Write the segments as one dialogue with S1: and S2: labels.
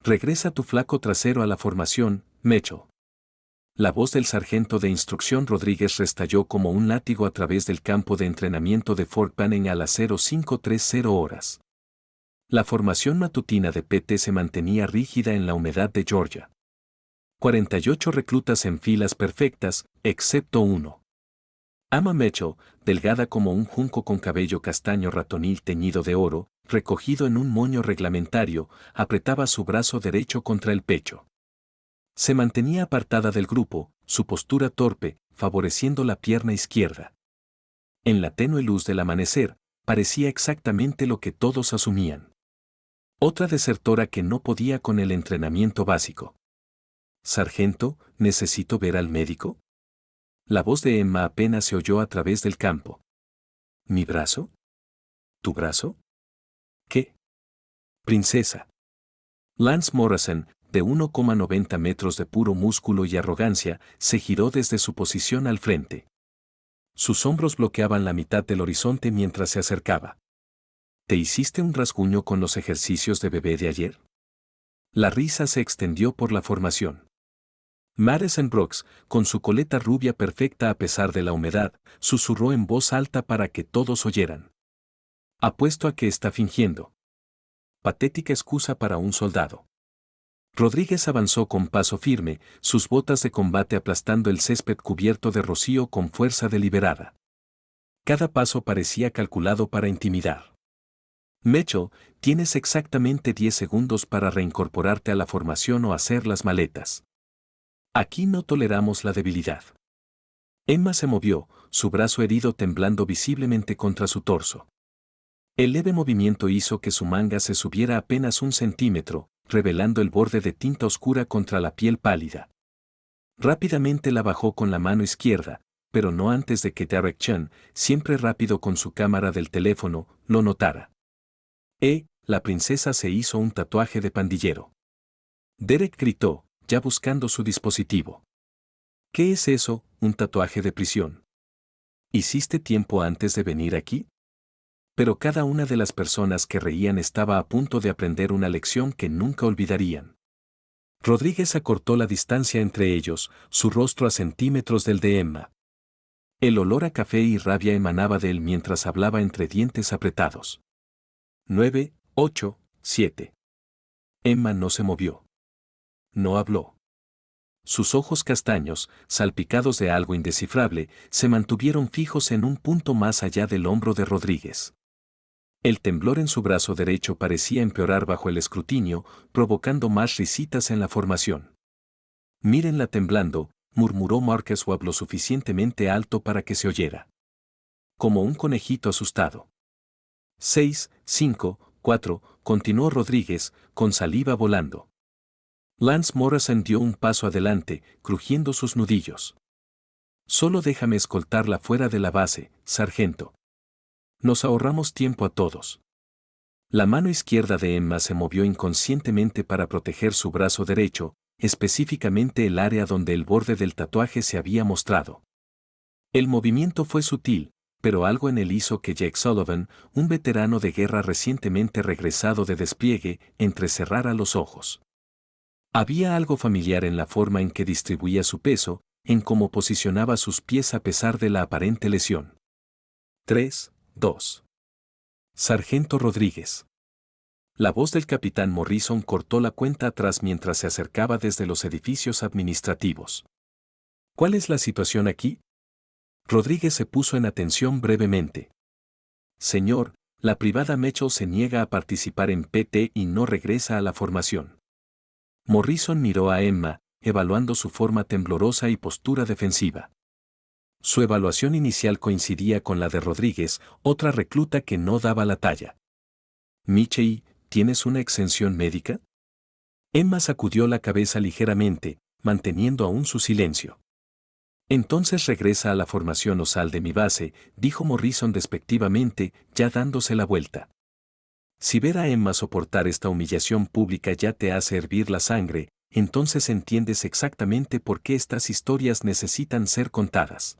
S1: Regresa tu flaco trasero a la formación, Mitchell. La voz del sargento de instrucción Rodríguez restalló como un látigo a través del campo de entrenamiento de Fort Benning a las 0530 horas. La formación matutina de PT se mantenía rígida en la humedad de Georgia. 48 reclutas en filas perfectas, excepto uno. Ama Mitchell, delgada como un junco con cabello castaño ratonil teñido de oro, recogido en un moño reglamentario, apretaba su brazo derecho contra el pecho. Se mantenía apartada del grupo, su postura torpe, favoreciendo la pierna izquierda. En la tenue luz del amanecer, parecía exactamente lo que todos asumían. Otra desertora que no podía con el entrenamiento básico. «Sargento, ¿necesito ver al médico?» La voz de Emma apenas se oyó a través del campo. ¿Mi brazo? ¿Tu brazo? ¿Qué? Princesa. Lance Morrison, de 1,90 metros de puro músculo y arrogancia, se giró desde su posición al frente. Sus hombros bloqueaban la mitad del horizonte mientras se acercaba. ¿Te hiciste un rasguño con los ejercicios de bebé de ayer? La risa se extendió por la formación. Madison Brooks, con su coleta rubia perfecta a pesar de la humedad, susurró en voz alta para que todos oyeran. Apuesto a que está fingiendo. Patética excusa para un soldado. Rodríguez avanzó con paso firme, sus botas de combate aplastando el césped cubierto de rocío con fuerza deliberada. Cada paso parecía calculado para intimidar. Mitchell, tienes exactamente 10 segundos para reincorporarte a la formación o hacer las maletas. Aquí no toleramos la debilidad. Emma se movió, su brazo herido temblando visiblemente contra su torso. El leve movimiento hizo que su manga se subiera apenas 1 centímetro, revelando el borde de tinta oscura contra la piel pálida. Rápidamente la bajó con la mano izquierda, pero no antes de que Derek Chan, siempre rápido con su cámara del teléfono, lo notara. La princesa se hizo un tatuaje de pandillero. Derek gritó, ya buscando su dispositivo. ¿Qué es eso, un tatuaje de prisión? ¿Hiciste tiempo antes de venir aquí? Pero cada una de las personas que reían estaba a punto de aprender una lección que nunca olvidarían. Rodríguez acortó la distancia entre ellos, su rostro a centímetros del de Emma. El olor a café y rabia emanaba de él mientras hablaba entre dientes apretados. 9, 8, 7. Emma no se movió. No habló. Sus ojos castaños, salpicados de algo indescifrable, se mantuvieron fijos en un punto más allá del hombro de Rodríguez. El temblor en su brazo derecho parecía empeorar bajo el escrutinio, provocando más risitas en la formación. «Mírenla temblando», murmuró Marcus Webb lo suficientemente alto para que se oyera. Como un conejito asustado. 6, 5, 4, continuó Rodríguez, con saliva volando. Lance Morrison dio un paso adelante, crujiendo sus nudillos. «Solo déjame escoltarla fuera de la base, sargento. Nos ahorramos tiempo a todos». La mano izquierda de Emma se movió inconscientemente para proteger su brazo derecho, específicamente el área donde el borde del tatuaje se había mostrado. El movimiento fue sutil, pero algo en él hizo que Jake Sullivan, un veterano de guerra recientemente regresado de despliegue, entrecerrara los ojos. Había algo familiar en la forma en que distribuía su peso, en cómo posicionaba sus pies a pesar de la aparente lesión. 3, 2. Sargento Rodríguez. La voz del capitán Morrison cortó la cuenta atrás mientras se acercaba desde los edificios administrativos. ¿Cuál es la situación aquí? Rodríguez se puso en atención brevemente. Señor, la privada Mitchell se niega a participar en PT y no regresa a la formación. Morrison miró a Emma, evaluando su forma temblorosa y postura defensiva. Su evaluación inicial coincidía con la de Rodríguez, otra recluta que no daba la talla. «Michei, ¿tienes una exención médica?» Emma sacudió la cabeza ligeramente, manteniendo aún su silencio. «Entonces regresa a la formación o sal de mi base», dijo Morrison despectivamente, ya dándose la vuelta. «Si ver a Emma soportar esta humillación pública ya te hace hervir la sangre, entonces entiendes exactamente por qué estas historias necesitan ser contadas.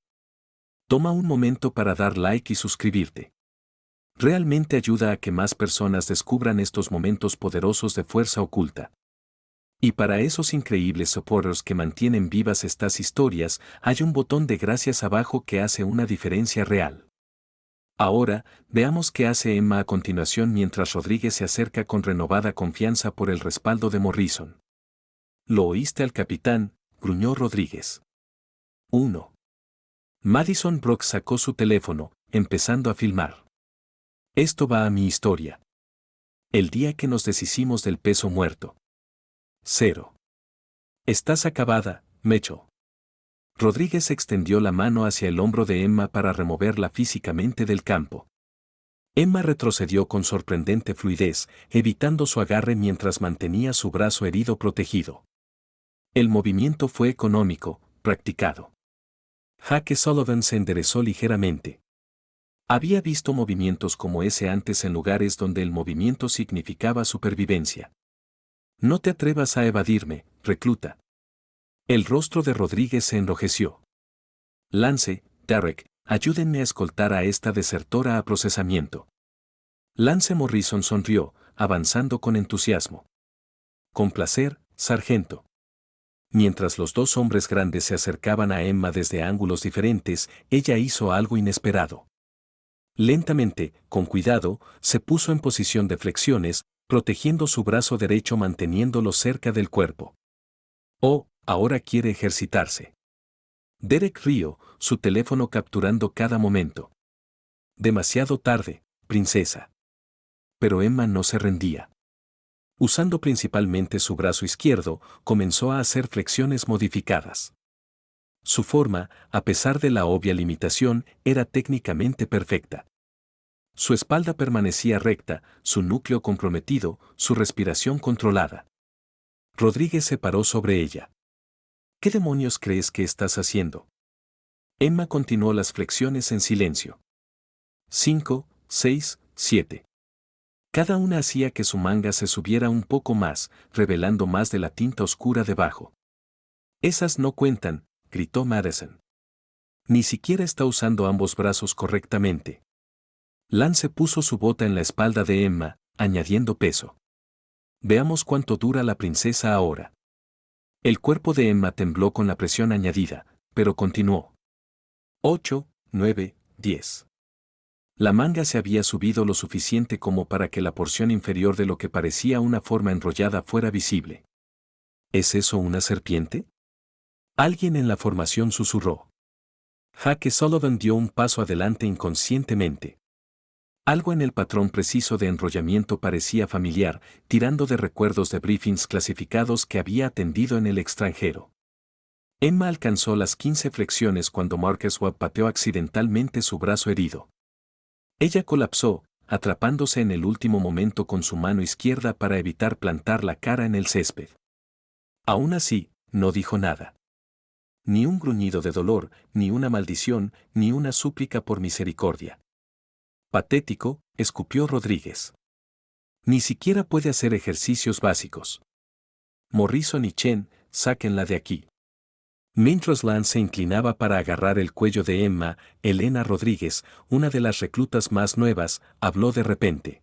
S1: Toma un momento para dar like y suscribirte. Realmente ayuda a que más personas descubran estos momentos poderosos de fuerza oculta. Y para esos increíbles supporters que mantienen vivas estas historias, hay un botón de gracias abajo que hace una diferencia real. Ahora, veamos qué hace Emma a continuación mientras Rodríguez se acerca con renovada confianza por el respaldo de Morrison. ¿Lo oíste al capitán?, gruñó Rodríguez. 1. Madison Brock sacó su teléfono, empezando a filmar. Esto va a mi historia. El día que nos deshicimos del peso muerto. 0. Estás acabada, Mecho. Rodríguez extendió la mano hacia el hombro de Emma para removerla físicamente del campo. Emma retrocedió con sorprendente fluidez, evitando su agarre mientras mantenía su brazo herido protegido. El movimiento fue económico, practicado. Jake Sullivan se enderezó ligeramente. Había visto movimientos como ese antes en lugares donde el movimiento significaba supervivencia. No te atrevas a evadirme, recluta. El rostro de Rodríguez se enrojeció. Lance, Derek, ayúdenme a escoltar a esta desertora a procesamiento. Lance Morrison sonrió, avanzando con entusiasmo. Con placer, sargento. Mientras los dos hombres grandes se acercaban a Emma desde ángulos diferentes, ella hizo algo inesperado. Lentamente, con cuidado, se puso en posición de flexiones, protegiendo su brazo derecho manteniéndolo cerca del cuerpo. Oh, ahora quiere ejercitarse. Derek rió, su teléfono capturando cada momento. Demasiado tarde, princesa. Pero Emma no se rendía. Usando principalmente su brazo izquierdo, comenzó a hacer flexiones modificadas. Su forma, a pesar de la obvia limitación, era técnicamente perfecta. Su espalda permanecía recta, su núcleo comprometido, su respiración controlada. Rodríguez se paró sobre ella. ¿Qué demonios crees que estás haciendo? Emma continuó las flexiones en silencio. 5, 6, 7. Cada una hacía que su manga se subiera un poco más, revelando más de la tinta oscura debajo. Esas no cuentan, gritó Madison. Ni siquiera está usando ambos brazos correctamente. Lance puso su bota en la espalda de Emma, añadiendo peso. Veamos cuánto dura la princesa ahora. El cuerpo de Emma tembló con la presión añadida, pero continuó. 8, 9, 10. La manga se había subido lo suficiente como para que la porción inferior de lo que parecía una forma enrollada fuera visible. ¿Es eso una serpiente? Alguien en la formación susurró. Jake Sullivan dio un paso adelante inconscientemente. Algo en el patrón preciso de enrollamiento parecía familiar, tirando de recuerdos de briefings clasificados que había atendido en el extranjero. Emma alcanzó las 15 flexiones cuando Marcus Webb pateó accidentalmente su brazo herido. Ella colapsó, atrapándose en el último momento con su mano izquierda para evitar plantar la cara en el césped. Aún así, no dijo nada. Ni un gruñido de dolor, ni una maldición, ni una súplica por misericordia. Patético, escupió Rodríguez. Ni siquiera puede hacer ejercicios básicos. Morrison y Chen, sáquenla de aquí. Mientras Lance se inclinaba para agarrar el cuello de Emma, Elena Rodríguez, una de las reclutas más nuevas, habló de repente.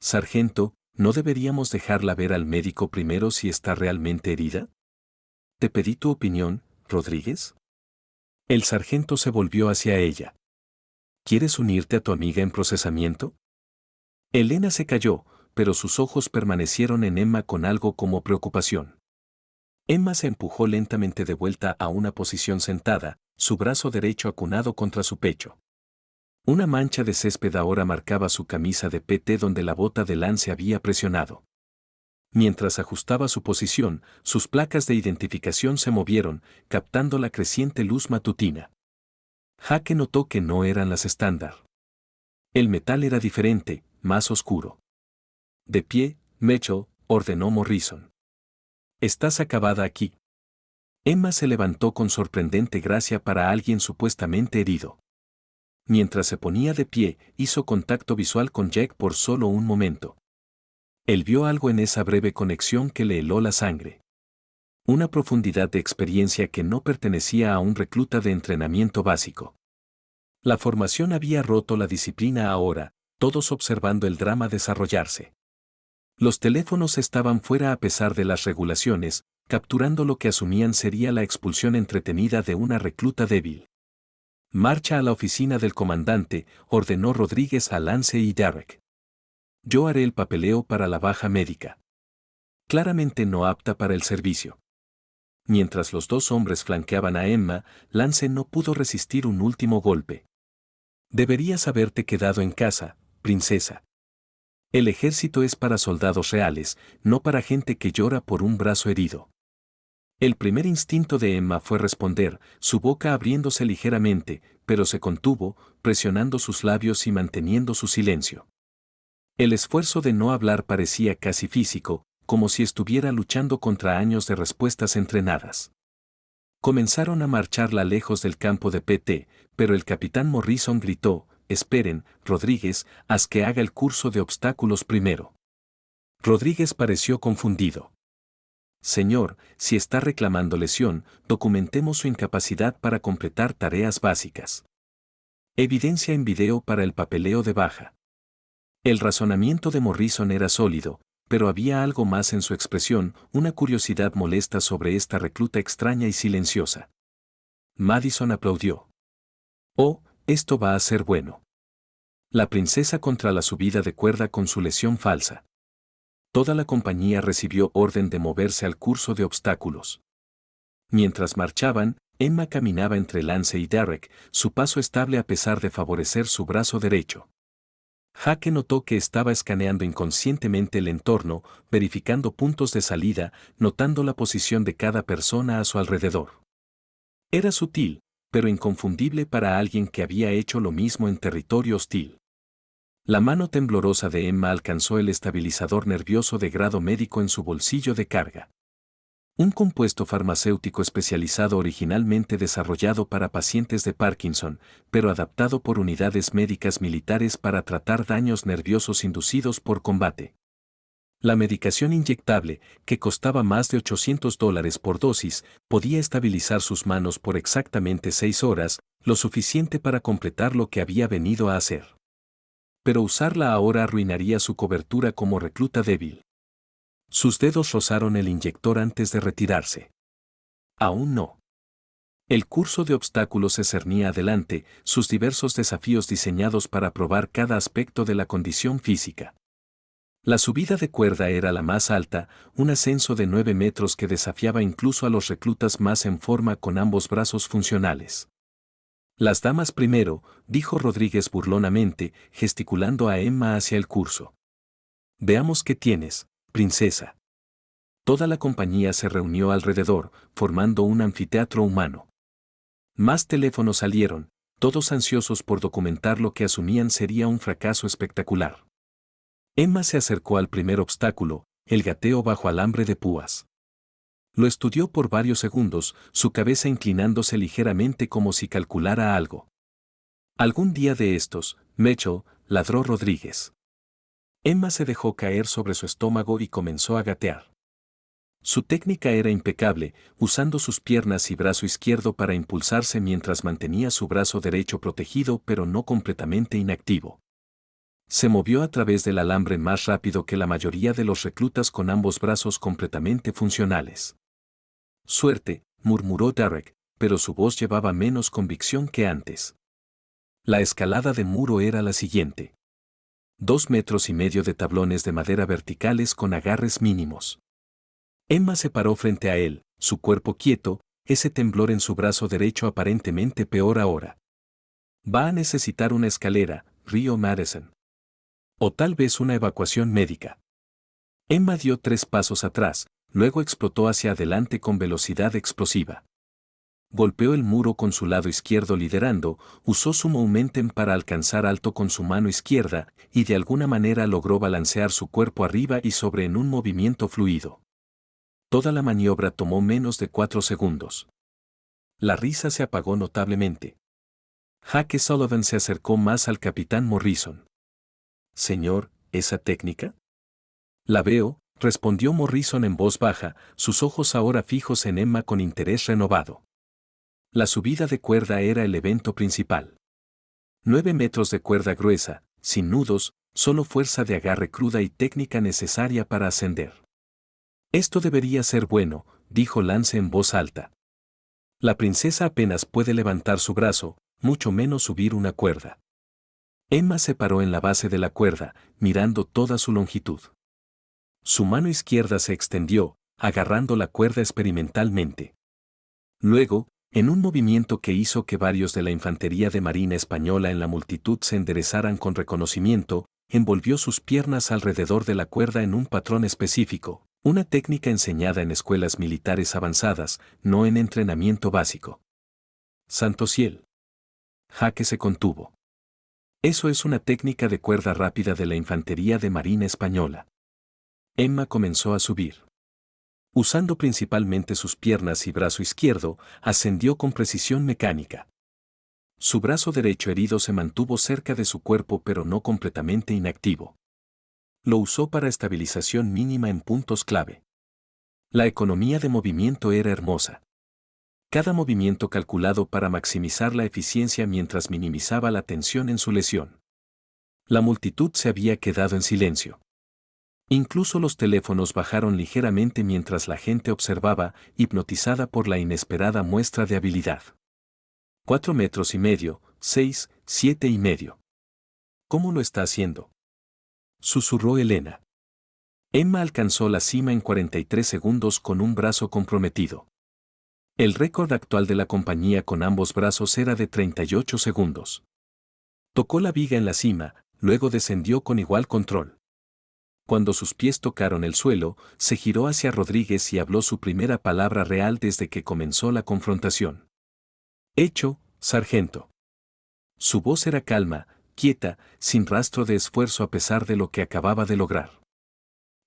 S1: Sargento, ¿no deberíamos dejarla ver al médico primero si está realmente herida? Te pedí tu opinión, Rodríguez. El sargento se volvió hacia ella. ¿Quieres unirte a tu amiga en procesamiento? Elena se calló, pero sus ojos permanecieron en Emma con algo como preocupación. Emma se empujó lentamente de vuelta a una posición sentada, su brazo derecho acunado contra su pecho. Una mancha de césped ahora marcaba su camisa de PT donde la bota de Lance había presionado. Mientras ajustaba su posición, sus placas de identificación se movieron, captando la creciente luz matutina. Jake notó que no eran las estándar. El metal era diferente, más oscuro. De pie, Mitchell, ordenó Morrison. Estás acabada aquí. Emma se levantó con sorprendente gracia para alguien supuestamente herido. Mientras se ponía de pie, hizo contacto visual con Jack por solo un momento. Él vio algo en esa breve conexión que le heló la sangre. Una profundidad de experiencia que no pertenecía a un recluta de entrenamiento básico. La formación había roto la disciplina ahora, todos observando el drama desarrollarse. Los teléfonos estaban fuera a pesar de las regulaciones, capturando lo que asumían sería la expulsión entretenida de una recluta débil. Marcha a la oficina del comandante, ordenó Rodríguez a Lance y Derek. Yo haré el papeleo para la baja médica. Claramente no apta para el servicio. Mientras los dos hombres flanqueaban a Emma, Lance no pudo resistir un último golpe. Deberías haberte quedado en casa, princesa. El ejército es para soldados reales, no para gente que llora por un brazo herido. El primer instinto de Emma fue responder, su boca abriéndose ligeramente, pero se contuvo, presionando sus labios y manteniendo su silencio. El esfuerzo de no hablar parecía casi físico, como si estuviera luchando contra años de respuestas entrenadas. Comenzaron a marcharla lejos del campo de PT, pero el capitán Morrison gritó, «Esperen, Rodríguez, haz que haga el curso de obstáculos primero». Rodríguez pareció confundido. «Señor, si está reclamando lesión, documentemos su incapacidad para completar tareas básicas. Evidencia en video para el papeleo de baja». El razonamiento de Morrison era sólido, pero había algo más en su expresión, una curiosidad molesta sobre esta recluta extraña y silenciosa. Madison aplaudió. «Oh, esto va a ser bueno». La princesa contra la subida de cuerda con su lesión falsa. Toda la compañía recibió orden de moverse al curso de obstáculos. Mientras marchaban, Emma caminaba entre Lance y Derek, su paso estable a pesar de favorecer su brazo derecho. Jaque notó que estaba escaneando inconscientemente el entorno, verificando puntos de salida, notando la posición de cada persona a su alrededor. Era sutil, pero inconfundible para alguien que había hecho lo mismo en territorio hostil. La mano temblorosa de Emma alcanzó el estabilizador nervioso de grado médico en su bolsillo de carga. Un compuesto farmacéutico especializado originalmente desarrollado para pacientes de Parkinson, pero adaptado por unidades médicas militares para tratar daños nerviosos inducidos por combate. La medicación inyectable, que costaba más de $800 por dosis, podía estabilizar sus manos por exactamente 6 horas, lo suficiente para completar lo que había venido a hacer. Pero usarla ahora arruinaría su cobertura como recluta débil. Sus dedos rozaron el inyector antes de retirarse. Aún no. El curso de obstáculos se cernía adelante, sus diversos desafíos diseñados para probar cada aspecto de la condición física. La subida de cuerda era la más alta, un ascenso de 9 metros que desafiaba incluso a los reclutas más en forma con ambos brazos funcionales. «Las damas primero», dijo Rodríguez burlonamente, gesticulando a Emma hacia el curso. «Veamos qué tienes, princesa». Toda la compañía se reunió alrededor, formando un anfiteatro humano. Más teléfonos salieron, todos ansiosos por documentar lo que asumían sería un fracaso espectacular. Emma se acercó al primer obstáculo, el gateo bajo alambre de púas. Lo estudió por varios segundos, su cabeza inclinándose ligeramente como si calculara algo. «Algún día de estos, Mitchell», ladró Rodríguez. Emma se dejó caer sobre su estómago y comenzó a gatear. Su técnica era impecable, usando sus piernas y brazo izquierdo para impulsarse mientras mantenía su brazo derecho protegido pero no completamente inactivo. Se movió a través del alambre más rápido que la mayoría de los reclutas con ambos brazos completamente funcionales. «Suerte», murmuró Derek, pero su voz llevaba menos convicción que antes. La escalada de muro era la siguiente. 2,5 metros de tablones de madera verticales con agarres mínimos. Emma se paró frente a él, su cuerpo quieto, ese temblor en su brazo derecho aparentemente peor ahora. «Va a necesitar una escalera», rió Madison. «O tal vez una evacuación médica». Emma dio 3 pasos atrás, luego explotó hacia adelante con velocidad explosiva. Golpeó el muro con su lado izquierdo liderando, usó su momentum para alcanzar alto con su mano izquierda y de alguna manera logró balancear su cuerpo arriba y sobre en un movimiento fluido. Toda la maniobra tomó menos de 4 segundos. La risa se apagó notablemente. Jaque Sullivan se acercó más al capitán Morrison. «Señor, ¿esa técnica?» «La veo», respondió Morrison en voz baja, sus ojos ahora fijos en Emma con interés renovado. La subida de cuerda era el evento principal. 9 metros de cuerda gruesa, sin nudos, Solo fuerza de agarre cruda y técnica necesaria para ascender. Esto debería ser bueno, dijo Lance en voz alta. La princesa apenas puede levantar su brazo, mucho menos subir una cuerda. Emma se paró en la base de la cuerda, mirando toda su longitud. Su mano izquierda se extendió, agarrando la cuerda experimentalmente. Luego, en un movimiento que hizo que varios de la infantería de marina española en la multitud se enderezaran con reconocimiento, envolvió sus piernas alrededor de la cuerda en un patrón específico, una técnica enseñada en escuelas militares avanzadas, no en entrenamiento básico. Santo cielo. Jaque se contuvo. Eso es una técnica de cuerda rápida de la infantería de marina española. Emma comenzó a subir. Usando principalmente sus piernas y brazo izquierdo, ascendió con precisión mecánica. Su brazo derecho herido se mantuvo cerca de su cuerpo pero no completamente inactivo. Lo usó para estabilización mínima en puntos clave. La economía de movimiento era hermosa. Cada movimiento calculado para maximizar la eficiencia mientras minimizaba la tensión en su lesión. La multitud se había quedado en silencio. Incluso los teléfonos bajaron ligeramente mientras la gente observaba, hipnotizada por la inesperada muestra de habilidad. 4,5 metros, 6, 7,5. ¿Cómo lo está haciendo?, susurró Elena. Emma alcanzó la cima en 43 segundos con un brazo comprometido. El récord actual de la compañía con ambos brazos era de 38 segundos. Tocó la viga en la cima, luego descendió con igual control. Cuando sus pies tocaron el suelo, se giró hacia Rodríguez y habló su primera palabra real desde que comenzó la confrontación. Hecho, sargento. Su voz era calma, quieta, sin rastro de esfuerzo a pesar de lo que acababa de lograr.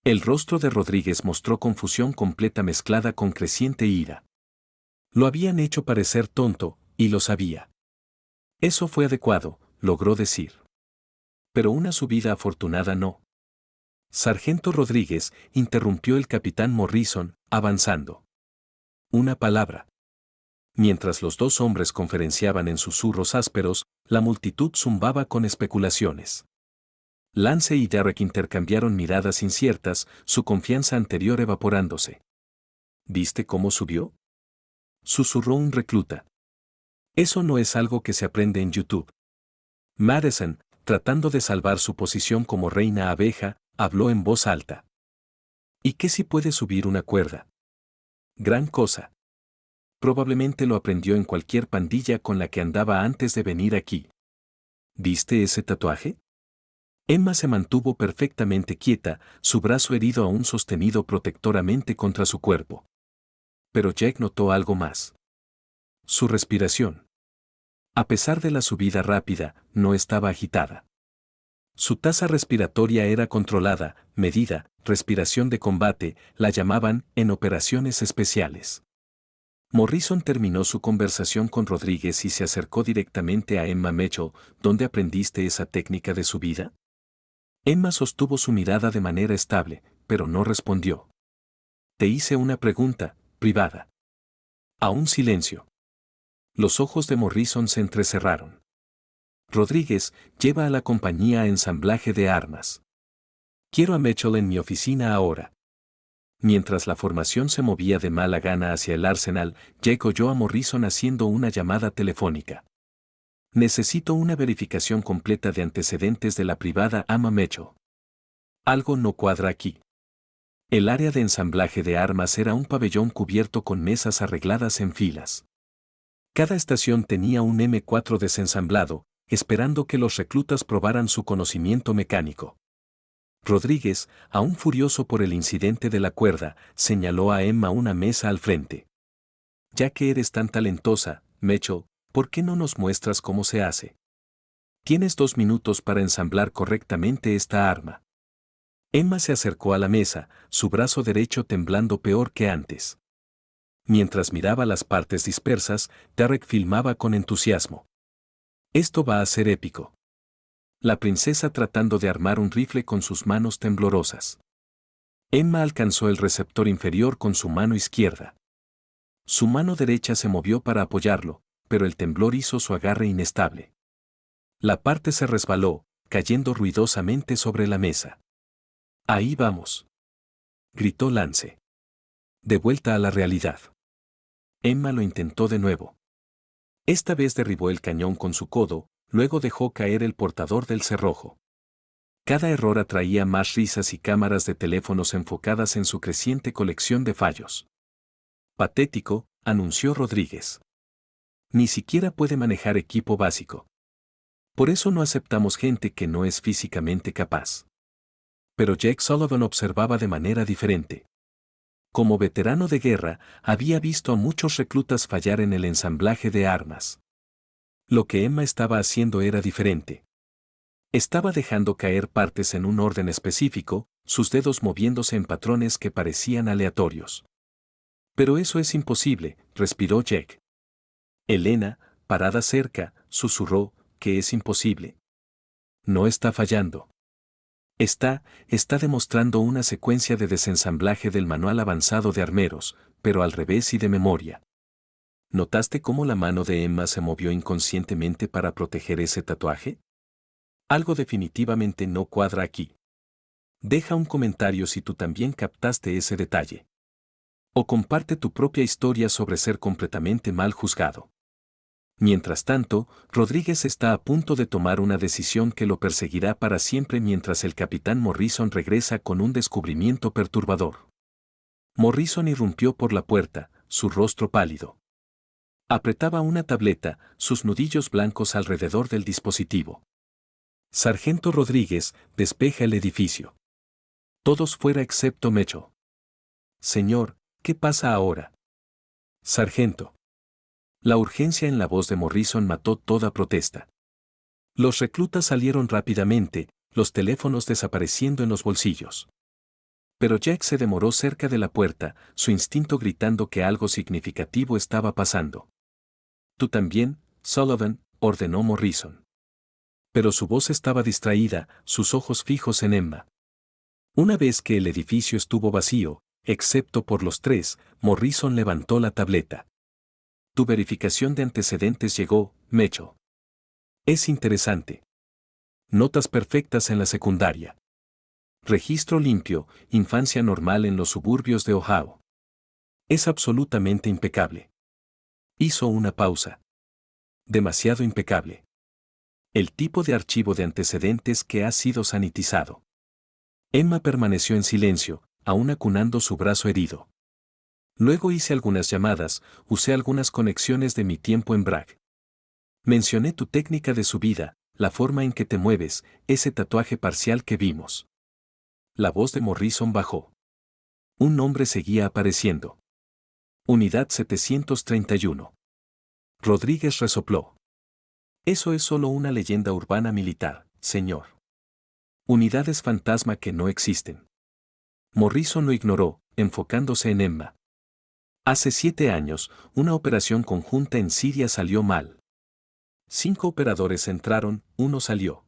S1: El rostro de Rodríguez mostró confusión completa mezclada con creciente ira. Lo habían hecho parecer tonto, y lo sabía. Eso fue adecuado, logró decir. Pero una subida afortunada no. Sargento Rodríguez, interrumpió el capitán Morrison, avanzando. Una palabra. Mientras los dos hombres conferenciaban en susurros ásperos, la multitud zumbaba con especulaciones. Lance y Derek intercambiaron miradas inciertas, su confianza anterior evaporándose. ¿Viste cómo subió?, susurró un recluta. Eso no es algo que se aprende en YouTube. Madison, tratando de salvar su posición como reina abeja, habló en voz alta. ¿Y qué si puede subir una cuerda? Gran cosa. Probablemente lo aprendió en cualquier pandilla con la que andaba antes de venir aquí. ¿Viste ese tatuaje? Emma se mantuvo perfectamente quieta, su brazo herido aún sostenido protectoramente contra su cuerpo. Pero Jack notó algo más. Su respiración. A pesar de la subida rápida, no estaba agitada. Su tasa respiratoria era controlada, medida, respiración de combate, la llamaban en operaciones especiales. Morrison terminó su conversación con Rodríguez y se acercó directamente a Emma Mitchell. ¿Dónde aprendiste esa técnica de subida? Emma sostuvo su mirada de manera estable, pero no respondió. Te hice una pregunta, privada. Aún silencio. Los ojos de Morrison se entrecerraron. Rodríguez, lleva a la compañía a ensamblaje de armas. Quiero a Mitchell en mi oficina ahora. Mientras la formación se movía de mala gana hacia el arsenal, Jake oyó a Morrison haciendo una llamada telefónica. Necesito una verificación completa de antecedentes de la privada ama Mitchell. Algo no cuadra aquí. El área de ensamblaje de armas era un pabellón cubierto con mesas arregladas en filas. Cada estación tenía un M4 desensamblado, esperando que los reclutas probaran su conocimiento mecánico. Rodríguez, aún furioso por el incidente de la cuerda, señaló a Emma una mesa al frente. Ya que eres tan talentosa, Mitchell, ¿por qué no nos muestras cómo se hace? Tienes 2 minutos para ensamblar correctamente esta arma. Emma se acercó a la mesa, su brazo derecho temblando peor que antes. Mientras miraba las partes dispersas, Derek filmaba con entusiasmo. Esto va a ser épico. La princesa tratando de armar un rifle con sus manos temblorosas. Emma alcanzó el receptor inferior con su mano izquierda. Su mano derecha se movió para apoyarlo, pero el temblor hizo su agarre inestable. La parte se resbaló, cayendo ruidosamente sobre la mesa. Ahí vamos, gritó Lance. De vuelta a la realidad. Emma lo intentó de nuevo. Esta vez derribó el cañón con su codo, luego dejó caer el portador del cerrojo. Cada error atraía más risas y cámaras de teléfonos enfocadas en su creciente colección de fallos. Patético, anunció Rodríguez. Ni siquiera puede manejar equipo básico. Por eso no aceptamos gente que no es físicamente capaz. Pero Jake Sullivan observaba de manera diferente. Como veterano de guerra, había visto a muchos reclutas fallar en el ensamblaje de armas. Lo que Emma estaba haciendo era diferente. Estaba dejando caer partes en un orden específico, sus dedos moviéndose en patrones que parecían aleatorios. Pero eso es imposible, respiró Jack. Elena, parada cerca, susurró, que es imposible. No está fallando. Está demostrando una secuencia de desensamblaje del manual avanzado de armeros, pero al revés y de memoria. ¿Notaste cómo la mano de Emma se movió inconscientemente para proteger ese tatuaje? Algo definitivamente no cuadra aquí. Deja un comentario si tú también captaste ese detalle. O comparte tu propia historia sobre ser completamente mal juzgado. Mientras tanto, Rodríguez está a punto de tomar una decisión que lo perseguirá para siempre mientras el capitán Morrison regresa con un descubrimiento perturbador. Morrison irrumpió por la puerta, su rostro pálido. Apretaba una tableta, sus nudillos blancos alrededor del dispositivo. Sargento Rodríguez, despeja el edificio. Todos fuera excepto Mecho. Señor, ¿qué pasa ahora? Sargento. La urgencia en la voz de Morrison mató toda protesta. Los reclutas salieron rápidamente, los teléfonos desapareciendo en los bolsillos. Pero Jack se demoró cerca de la puerta, su instinto gritando que algo significativo estaba pasando. Tú también, Sullivan, ordenó Morrison. Pero su voz estaba distraída, sus ojos fijos en Emma. Una vez que el edificio estuvo vacío, excepto por los tres, Morrison levantó la tableta. Tu verificación de antecedentes llegó, Mecho. Es interesante. Notas perfectas en la secundaria. Registro limpio, infancia normal en los suburbios de Ohio. Es absolutamente impecable. Hizo una pausa. Demasiado impecable. El tipo de archivo de antecedentes que ha sido sanitizado. Emma permaneció en silencio, aún acunando su brazo herido. Luego hice algunas llamadas, usé algunas conexiones de mi tiempo en Bragg. Mencioné tu técnica de subida, la forma en que te mueves, ese tatuaje parcial que vimos. La voz de Morrison bajó. Un nombre seguía apareciendo. Unidad 731. Rodríguez resopló. Eso es solo una leyenda urbana militar, señor. Unidades fantasma que no existen. Morrison lo ignoró, enfocándose en Emma. Hace 7 años, una operación conjunta en Siria salió mal. 5 operadores entraron, uno salió.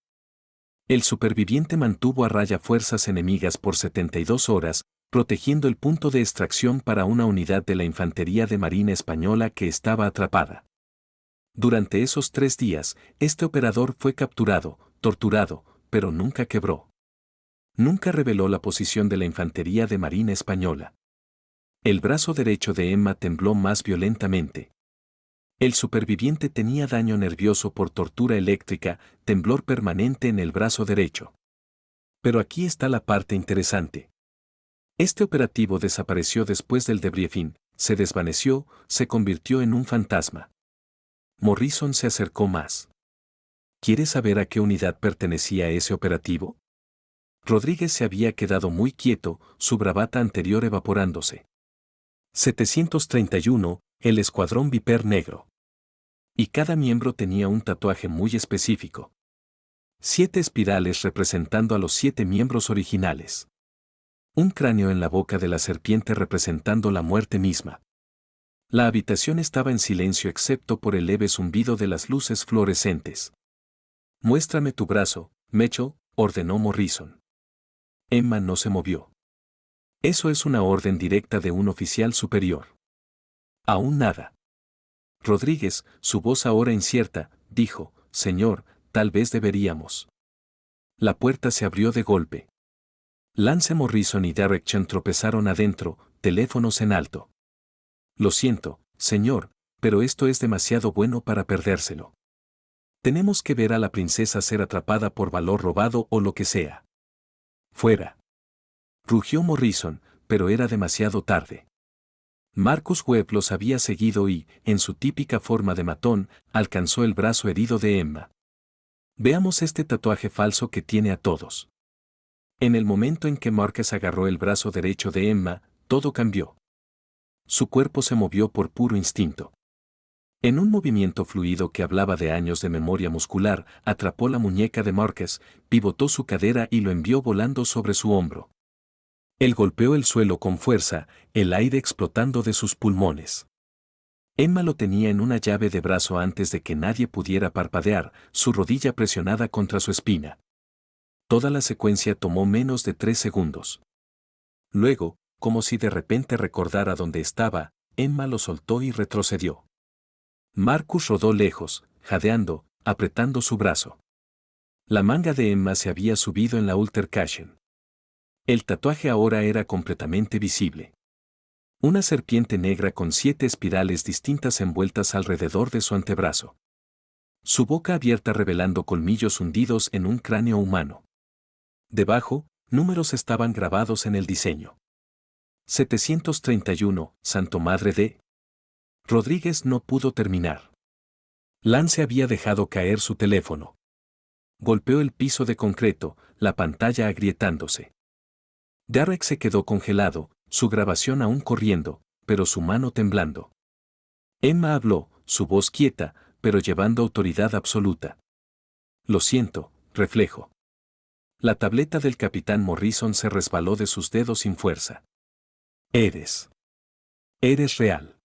S1: El superviviente mantuvo a raya fuerzas enemigas por 72 horas, protegiendo el punto de extracción para una unidad de la Infantería de Marina Española que estaba atrapada. Durante esos 3 días, este operador fue capturado, torturado, pero nunca quebró. Nunca reveló la posición de la Infantería de Marina Española. El brazo derecho de Emma tembló más violentamente. El superviviente tenía daño nervioso por tortura eléctrica, temblor permanente en el brazo derecho. Pero aquí está la parte interesante. Este operativo desapareció después del debriefing, se desvaneció, se convirtió en un fantasma. Morrison se acercó más. ¿Quieres saber a qué unidad pertenecía ese operativo? Rodríguez se había quedado muy quieto, su bravata anterior evaporándose. 731, el Escuadrón Viper Negro. Y cada miembro tenía un tatuaje muy específico. 7 espirales representando a los 7 miembros originales. Un cráneo en la boca de la serpiente representando la muerte misma. La habitación estaba en silencio excepto por el leve zumbido de las luces fluorescentes. Muéstrame tu brazo, Mecho, ordenó Morrison. Emma no se movió. Eso es una orden directa de un oficial superior. Aún nada. Rodríguez, su voz ahora incierta, dijo, señor, tal vez deberíamos. La puerta se abrió de golpe. Lance Morrison y Derek Chen tropezaron adentro, teléfonos en alto. Lo siento, señor, pero esto es demasiado bueno para perdérselo. Tenemos que ver a la princesa ser atrapada por valor robado o lo que sea. Fuera. Rugió Morrison, pero era demasiado tarde. Marcus Webb los había seguido y, en su típica forma de matón, alcanzó el brazo herido de Emma. Veamos este tatuaje falso que tiene a todos. En el momento en que Marcus agarró el brazo derecho de Emma, todo cambió. Su cuerpo se movió por puro instinto. En un movimiento fluido que hablaba de años de memoria muscular, atrapó la muñeca de Marcus, pivotó su cadera y lo envió volando sobre su hombro. Él golpeó el suelo con fuerza, el aire explotando de sus pulmones. Emma lo tenía en una llave de brazo antes de que nadie pudiera parpadear, su rodilla presionada contra su espina. Toda la secuencia tomó menos de 3 segundos. Luego, como si de repente recordara dónde estaba, Emma lo soltó y retrocedió. Marcus rodó lejos, jadeando, apretando su brazo. La manga de Emma se había subido en la altercation. El tatuaje ahora era completamente visible. Una serpiente negra con 7 espirales distintas envueltas alrededor de su antebrazo. Su boca abierta revelando colmillos hundidos en un cráneo humano. Debajo, números estaban grabados en el diseño. 731, Santo Madre de... Rodríguez no pudo terminar. Lance había dejado caer su teléfono. Golpeó el piso de concreto, la pantalla agrietándose. Derek se quedó congelado, su grabación aún corriendo, pero su mano temblando. Emma habló, su voz quieta, pero llevando autoridad absoluta. Lo siento, reflejo. La tableta del capitán Morrison se resbaló de sus dedos sin fuerza. Eres real.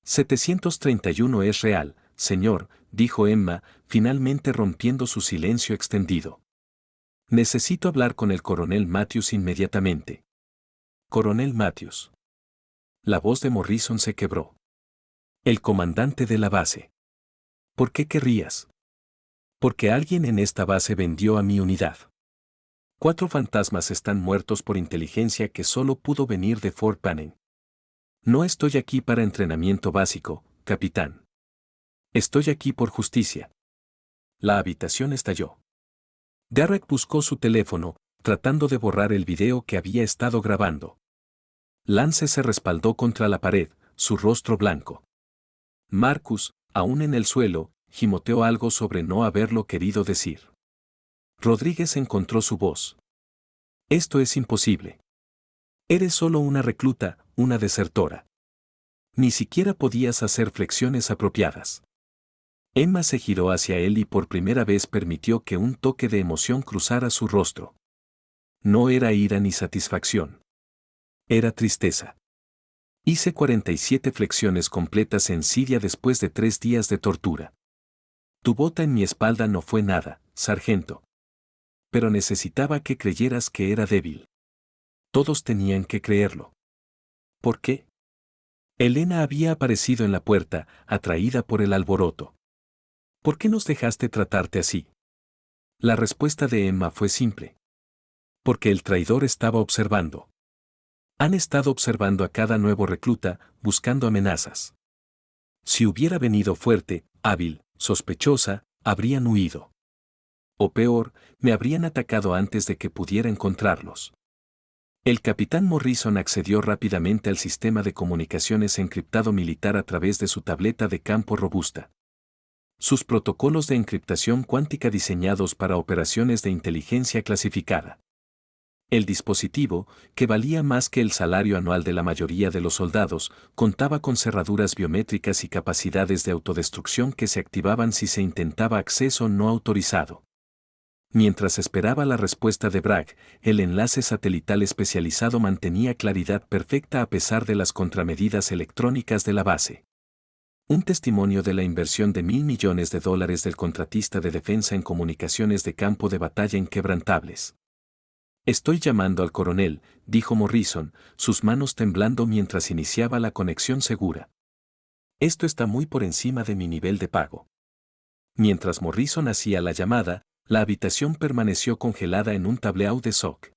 S1: 731 es real, señor, dijo Emma, finalmente rompiendo su silencio extendido. Necesito hablar con el coronel Matthews inmediatamente. Coronel Matthews. La voz de Morrison se quebró. El comandante de la base. ¿Por qué querrías? Porque alguien en esta base vendió a mi unidad. 4 fantasmas están muertos por inteligencia que solo pudo venir de Fort Benning. No estoy aquí para entrenamiento básico, capitán. Estoy aquí por justicia. La habitación estalló. Derek buscó su teléfono, tratando de borrar el video que había estado grabando. Lance se respaldó contra la pared, su rostro blanco. Marcus, aún en el suelo, gimoteó algo sobre no haberlo querido decir. Rodríguez encontró su voz. Esto es imposible. Eres solo una recluta, una desertora. Ni siquiera podías hacer flexiones apropiadas. Emma se giró hacia él y por primera vez permitió que un toque de emoción cruzara su rostro. No era ira ni satisfacción. Era tristeza. Hice 47 flexiones completas en Siria después de 3 días de tortura. Tu bota en mi espalda no fue nada, sargento. Pero necesitaba que creyeras que era débil. Todos tenían que creerlo. ¿Por qué? Elena había aparecido en la puerta, atraída por el alboroto. ¿Por qué nos dejaste tratarte así? La respuesta de Emma fue simple. Porque el traidor estaba observando. Han estado observando a cada nuevo recluta, buscando amenazas. Si hubiera venido fuerte, hábil, sospechosa, habrían huido. O peor, me habrían atacado antes de que pudiera encontrarlos. El capitán Morrison accedió rápidamente al sistema de comunicaciones encriptado militar a través de su tableta de campo robusta. Sus protocolos de encriptación cuántica diseñados para operaciones de inteligencia clasificada. El dispositivo, que valía más que el salario anual de la mayoría de los soldados, contaba con cerraduras biométricas y capacidades de autodestrucción que se activaban si se intentaba acceso no autorizado. Mientras esperaba la respuesta de Bragg, el enlace satelital especializado mantenía claridad perfecta a pesar de las contramedidas electrónicas de la base. Un testimonio de la inversión de $1.000 millones del contratista de defensa en comunicaciones de campo de batalla inquebrantables. Estoy llamando al coronel, dijo Morrison, sus manos temblando mientras iniciaba la conexión segura. Esto está muy por encima de mi nivel de pago. Mientras Morrison hacía la llamada, La habitación permaneció congelada en un tableau de shock.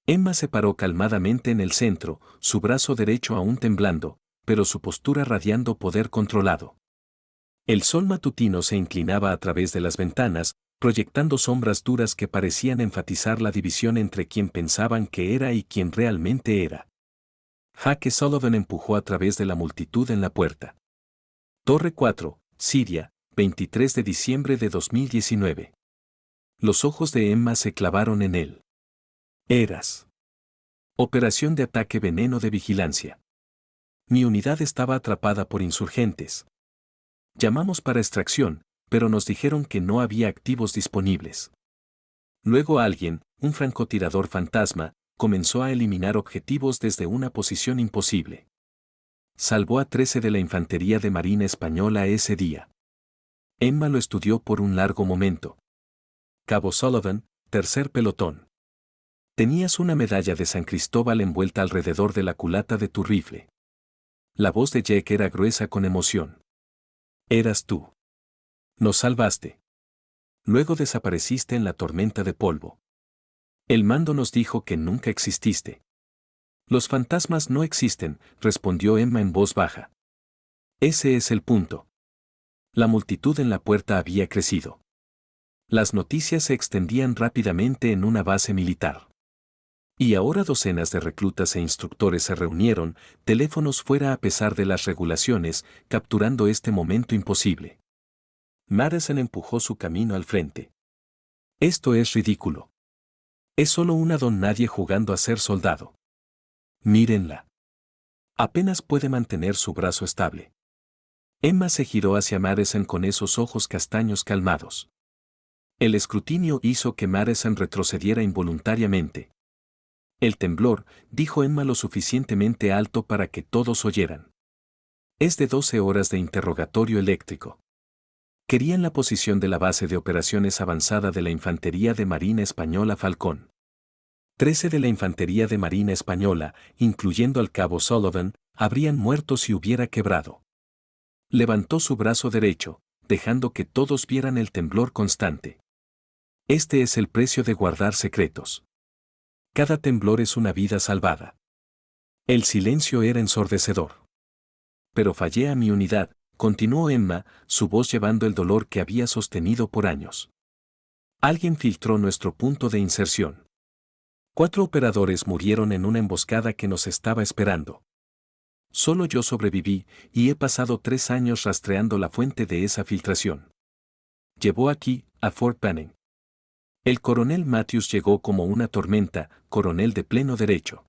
S1: Emma se paró calmadamente en el centro, su brazo derecho aún temblando, pero su postura radiando poder controlado. El sol matutino se inclinaba a través de las ventanas, proyectando sombras duras que parecían enfatizar la división entre quien pensaban que era y quien realmente era. Jake Sullivan empujó a través de la multitud en la puerta. Torre 4, Siria, 23 de diciembre de 2019. Los ojos de Emma se clavaron en él. Eras. Operación de ataque veneno de vigilancia. Mi unidad estaba atrapada por insurgentes. Llamamos para extracción, pero nos dijeron que no había activos disponibles. Luego alguien, un francotirador fantasma, comenzó a eliminar objetivos desde una posición imposible. Salvó a 13 de la infantería de Marina española ese día. Emma lo estudió por un largo momento. Cabo Sullivan, tercer pelotón. Tenías una medalla de San Cristóbal envuelta alrededor de la culata de tu rifle. La voz de Jack era gruesa con emoción. Eras tú. Nos salvaste. Luego desapareciste en la tormenta de polvo. El mando nos dijo que nunca exististe. Los fantasmas no existen, respondió Emma en voz baja. Ese es el punto. La multitud en la puerta había crecido. Las noticias se extendían rápidamente en una base militar. Y ahora docenas de reclutas e instructores se reunieron, teléfonos fuera a pesar de las regulaciones, capturando este momento imposible. Madison empujó su camino al frente. Esto es ridículo. Es solo una don nadie jugando a ser soldado. Mírenla. Apenas puede mantener su brazo estable. Emma se giró hacia Madison con esos ojos castaños calmados. El escrutinio hizo que Madison retrocediera involuntariamente. El temblor, dijo Emma lo suficientemente alto para que todos oyeran. Es de 12 horas de interrogatorio eléctrico. Querían la posición de la base de operaciones avanzada de la Infantería de Marina Española Falcón. 13 de la Infantería de Marina Española, incluyendo al cabo Sullivan, habrían muerto si hubiera quebrado. Levantó su brazo derecho, dejando que todos vieran el temblor constante. Este es el precio de guardar secretos. Cada temblor es una vida salvada. El silencio era ensordecedor. Pero fallé a mi unidad, continuó Emma, su voz llevando el dolor que había sostenido por años. Alguien filtró nuestro punto de inserción. 4 operadores murieron en una emboscada que nos estaba esperando. Solo yo sobreviví, y he pasado 3 años rastreando la fuente de esa filtración. Llevó aquí, a Fort Benning. El coronel Matthews llegó como una tormenta, coronel de pleno derecho.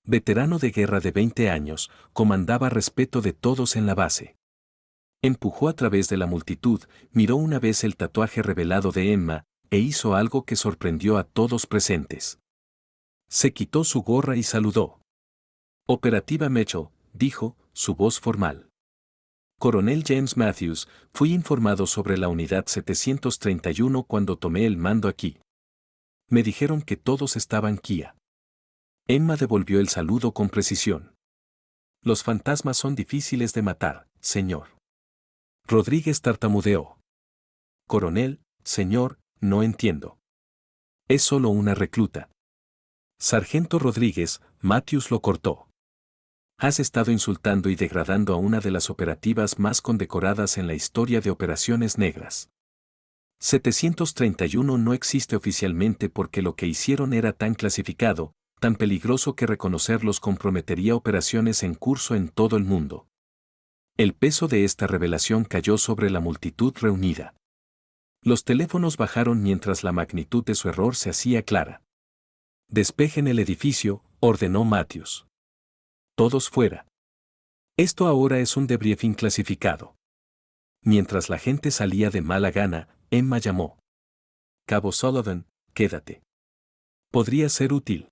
S1: Veterano de guerra de 20 años, comandaba respeto de todos en la base. Empujó a través de la multitud, miró una vez el tatuaje revelado de Emma, e hizo algo que sorprendió a todos presentes. Se quitó su gorra y saludó. Operativa Mitchell, dijo, su voz formal. Coronel James Matthews, fui informado sobre la unidad 731 cuando tomé el mando aquí. Me dijeron que todos estaban Kia. Emma devolvió el saludo con precisión. Los fantasmas son difíciles de matar, señor. Rodríguez tartamudeó. Coronel, señor, no entiendo. Es solo una recluta. Sargento Rodríguez, Matthews lo cortó. Has estado insultando y degradando a una de las operativas más condecoradas en la historia de operaciones negras. 731 no existe oficialmente porque lo que hicieron era tan clasificado, tan peligroso que reconocerlos comprometería operaciones en curso en todo el mundo. El peso de esta revelación cayó sobre la multitud reunida. Los teléfonos bajaron mientras la magnitud de su error se hacía clara. Despejen el edificio, ordenó Matthews. Todos fuera. Esto ahora es un debriefing clasificado. Mientras la gente salía de mala gana, Emma llamó. Cabo Sullivan, quédate. Podría ser útil.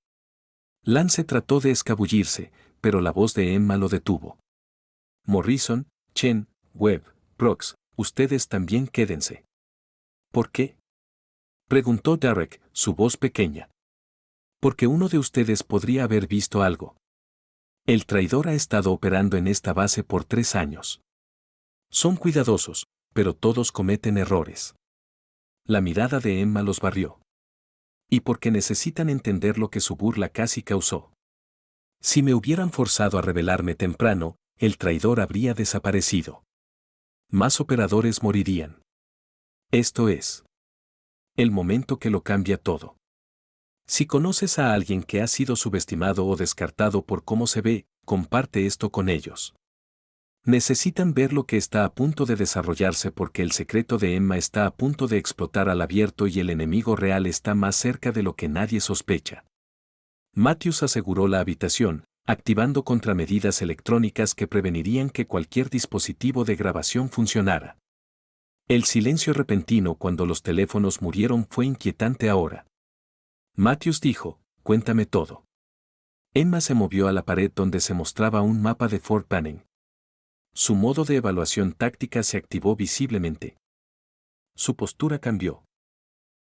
S1: Lance trató de escabullirse, pero la voz de Emma lo detuvo. Morrison, Chen, Webb, Brooks, ustedes también quédense. ¿Por qué? Preguntó Derek, su voz pequeña. Porque uno de ustedes podría haber visto algo. El traidor ha estado operando en esta base por 3 años. Son cuidadosos, pero todos cometen errores. La mirada de Emma los barrió. Y porque necesitan entender lo que su burla casi causó. Si me hubieran forzado a revelarme temprano, el traidor habría desaparecido. Más operadores morirían. Esto es el momento que lo cambia todo. Si conoces a alguien que ha sido subestimado o descartado por cómo se ve, comparte esto con ellos. Necesitan ver lo que está a punto de desarrollarse porque el secreto de Emma está a punto de explotar al abierto y el enemigo real está más cerca de lo que nadie sospecha. Matthews aseguró la habitación, activando contramedidas electrónicas que prevenirían que cualquier dispositivo de grabación funcionara. El silencio repentino cuando los teléfonos murieron fue inquietante ahora. Matthews dijo, cuéntame todo. Emma se movió a la pared donde se mostraba un mapa de Fort Benning. Su modo de evaluación táctica se activó visiblemente. Su postura cambió.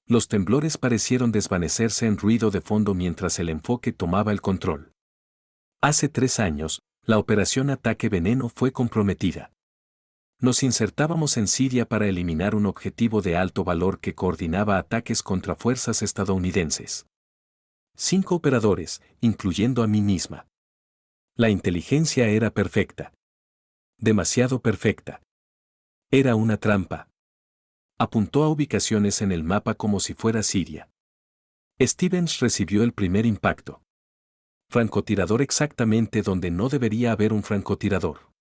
S1: Los temblores parecieron desvanecerse en ruido de fondo mientras el enfoque tomaba el control. Hace 3 años, la operación Ataque Veneno fue comprometida. Nos insertábamos en Siria para eliminar un objetivo de alto valor que coordinaba ataques contra fuerzas estadounidenses. 5 operadores, incluyendo a mí misma. La inteligencia era perfecta. Demasiado perfecta. Era una trampa. Apuntó a ubicaciones en el mapa como si fuera Siria. Stevens recibió el primer impacto. Francotirador exactamente donde no debería haber un francotirador.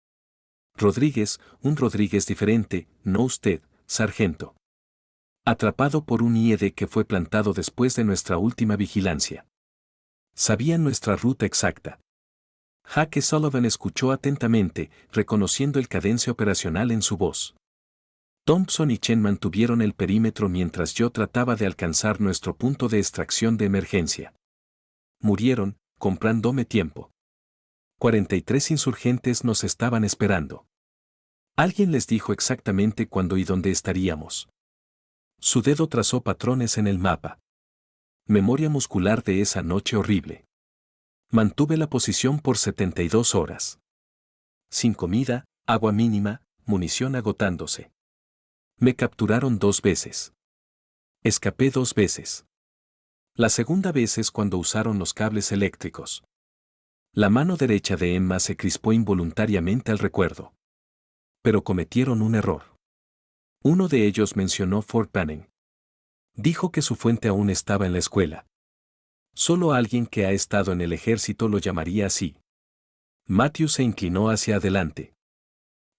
S1: Rodríguez, un Rodríguez diferente, no usted, sargento. Atrapado por un IED que fue plantado después de nuestra última vigilancia. Sabían nuestra ruta exacta. Jake Sullivan escuchó atentamente, reconociendo el cadencia operacional en su voz. Thompson y Chen mantuvieron el perímetro mientras yo trataba de alcanzar nuestro punto de extracción de emergencia. Murieron, comprándome tiempo. 43 insurgentes nos estaban esperando. Alguien les dijo exactamente cuándo y dónde estaríamos. Su dedo trazó patrones en el mapa. Memoria muscular de esa noche horrible. Mantuve la posición por 72 horas. Sin comida, agua mínima, munición agotándose. Me capturaron 2 veces. Escapé 2 veces. La segunda vez es cuando usaron los cables eléctricos. La mano derecha de Emma se crispó involuntariamente al recuerdo. Pero cometieron un error. Uno de ellos mencionó Fort Benning. Dijo que su fuente aún estaba en la escuela. Solo alguien que ha estado en el ejército lo llamaría así. Matthews se inclinó hacia adelante.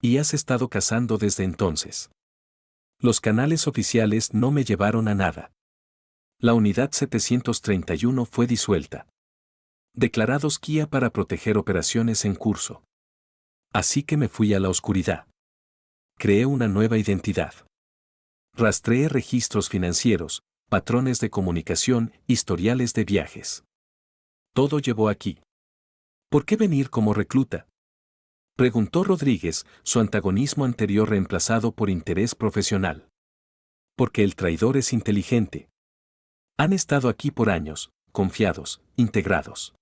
S1: Y has estado cazando desde entonces. Los canales oficiales no me llevaron a nada. La unidad 731 fue disuelta. Declarados guía para proteger operaciones en curso. Así que me fui a la oscuridad. Creé una nueva identidad. Rastreé registros financieros, patrones de comunicación, historiales de viajes. Todo llevó aquí. ¿Por qué venir como recluta? Preguntó Rodríguez, su antagonismo anterior reemplazado por interés profesional. Porque el traidor es inteligente. Han estado aquí por años, confiados, integrados.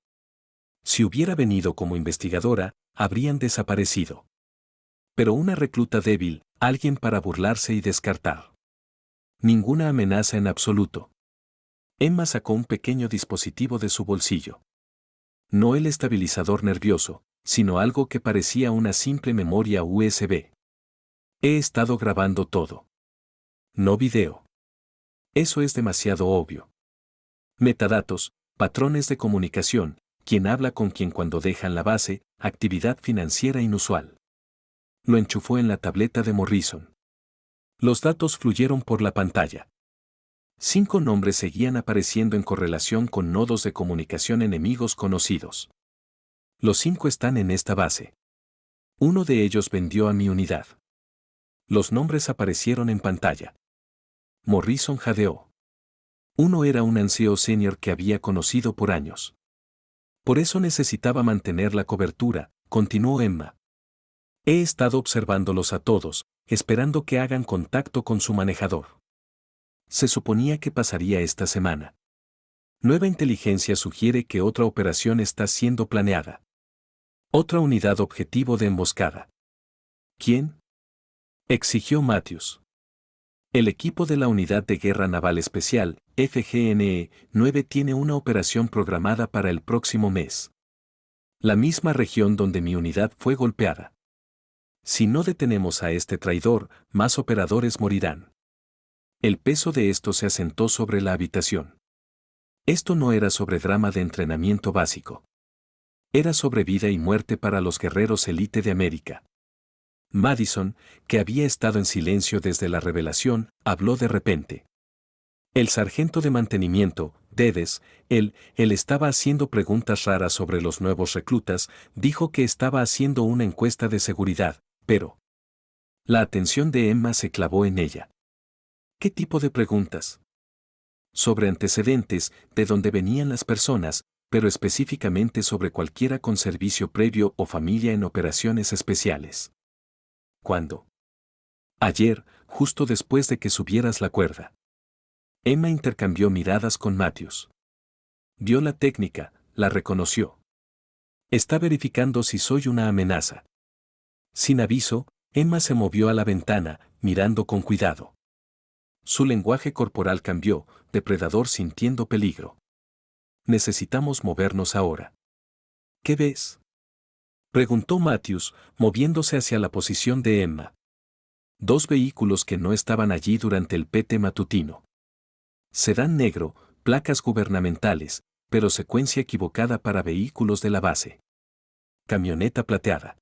S1: Si hubiera venido como investigadora, habrían desaparecido. Pero una recluta débil, alguien para burlarse y descartar. Ninguna amenaza en absoluto. Emma sacó un pequeño dispositivo de su bolsillo. No el estabilizador nervioso, sino algo que parecía una simple memoria USB. He estado grabando todo. No video. Eso es demasiado obvio. Metadatos, patrones de comunicación, quién habla con quién cuando dejan la base, actividad financiera inusual. Lo enchufó en la tableta de Morrison. Los datos fluyeron por la pantalla. 5 nombres seguían apareciendo en correlación con nodos de comunicación enemigos conocidos. Los 5 están en esta base. Uno de ellos vendió a mi unidad. Los nombres aparecieron en pantalla. Morrison jadeó. Uno era un anciano senior que había conocido por años. Por eso necesitaba mantener la cobertura, continuó Emma. He estado observándolos a todos, esperando que hagan contacto con su manejador. Se suponía que pasaría esta semana. Nueva inteligencia sugiere que otra operación está siendo planeada. Otra unidad objetivo de emboscada. ¿Quién? Exigió Matthews. El equipo de la Unidad de Guerra Naval Especial, FGNE-9, tiene una operación programada para el próximo mes. La misma región donde mi unidad fue golpeada. Si no detenemos a este traidor, más operadores morirán. El peso de esto se asentó sobre la habitación. Esto no era sobre drama de entrenamiento básico. Era sobre vida y muerte para los guerreros élite de América. Madison, que había estado en silencio desde la revelación, habló de repente. El sargento de mantenimiento, Dedes, él estaba haciendo preguntas raras sobre los nuevos reclutas, dijo que estaba haciendo una encuesta de seguridad, pero... La atención de Emma se clavó en ella. ¿Qué tipo de preguntas? Sobre antecedentes, de dónde venían las personas, pero específicamente sobre cualquiera con servicio previo o familia en operaciones especiales. ¿Cuándo? Ayer, justo después de que subieras la cuerda. Emma intercambió miradas con Matthews. Vio la técnica, la reconoció. Está verificando si soy una amenaza. Sin aviso, Emma se movió a la ventana, mirando con cuidado. Su lenguaje corporal cambió, depredador sintiendo peligro. Necesitamos movernos ahora. ¿Qué ves? Preguntó Matthews, moviéndose hacia la posición de Emma. Dos vehículos que no estaban allí durante el PT matutino. Sedán negro, placas gubernamentales, pero secuencia equivocada para vehículos de la base. Camioneta plateada.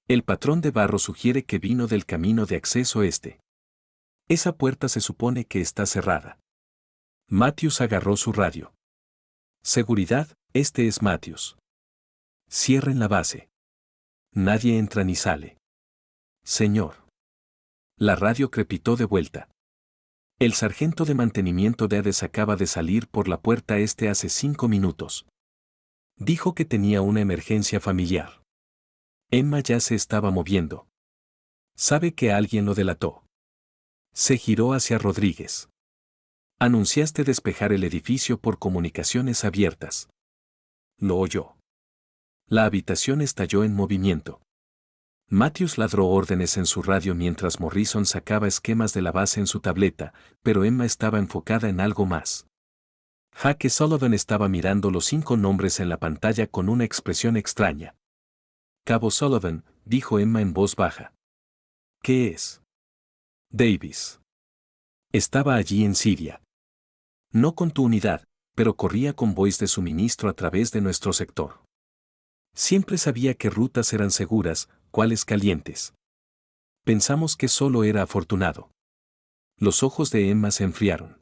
S1: El patrón de barro sugiere que vino del camino de acceso este. Esa puerta se supone que está cerrada. Matthews agarró su radio. Seguridad, este es Matthews. Cierren la base. Nadie entra ni sale. Señor. La radio crepitó de vuelta. El sargento de mantenimiento de Hades acaba de salir por la puerta este hace 5 minutos. Dijo que tenía una emergencia familiar. Emma ya se estaba moviendo. Sabe que alguien lo delató. Se giró hacia Rodríguez. Anunciaste despejar el edificio por comunicaciones abiertas. Lo oyó. La habitación estalló en movimiento. Matthews ladró órdenes en su radio mientras Morrison sacaba esquemas de la base en su tableta, pero Emma estaba enfocada en algo más. Jake Sullivan estaba mirando los 5 nombres en la pantalla con una expresión extraña. Cabo Sullivan, dijo Emma en voz baja. ¿Qué es? Davis. Estaba allí en Siria. No con tu unidad, pero corría convoys de suministro a través de nuestro sector. Siempre sabía qué rutas eran seguras, cuáles calientes. Pensamos que solo era afortunado. Los ojos de Emma se enfriaron.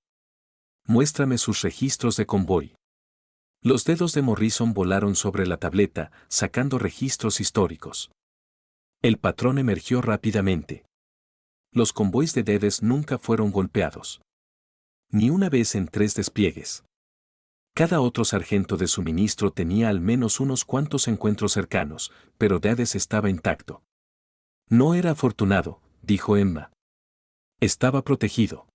S1: Muéstrame sus registros de convoy. Los dedos de Morrison volaron sobre la tableta, sacando registros históricos. El patrón emergió rápidamente. Los convoys de Dedes nunca fueron golpeados. Ni una vez en 3 despliegues. Cada otro sargento de suministro tenía al menos unos cuantos encuentros cercanos, pero Dedes estaba intacto. No era afortunado, dijo Emma. Estaba protegido.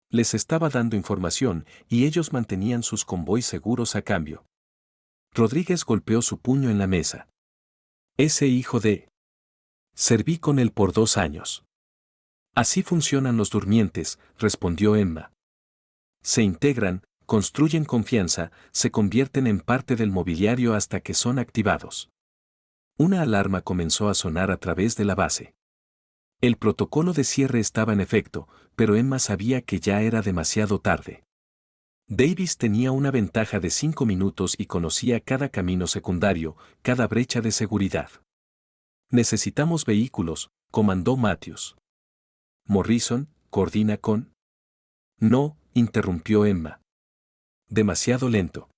S1: Les estaba dando información y ellos mantenían sus convoys seguros a cambio. Rodríguez golpeó su puño en la mesa. Ese hijo de... Serví con él por 2 años. Así funcionan los durmientes, respondió Emma. Se integran, construyen confianza, se convierten en parte del mobiliario hasta que son activados. Una alarma comenzó a sonar a través de la base. El protocolo de cierre estaba en efecto, pero Emma sabía que ya era demasiado tarde. Davis tenía una ventaja de 5 minutos y conocía cada camino secundario, cada brecha de seguridad. Necesitamos vehículos, comandó Matthews. Morrison, ¿coordina con? No, interrumpió Emma. Demasiado lento.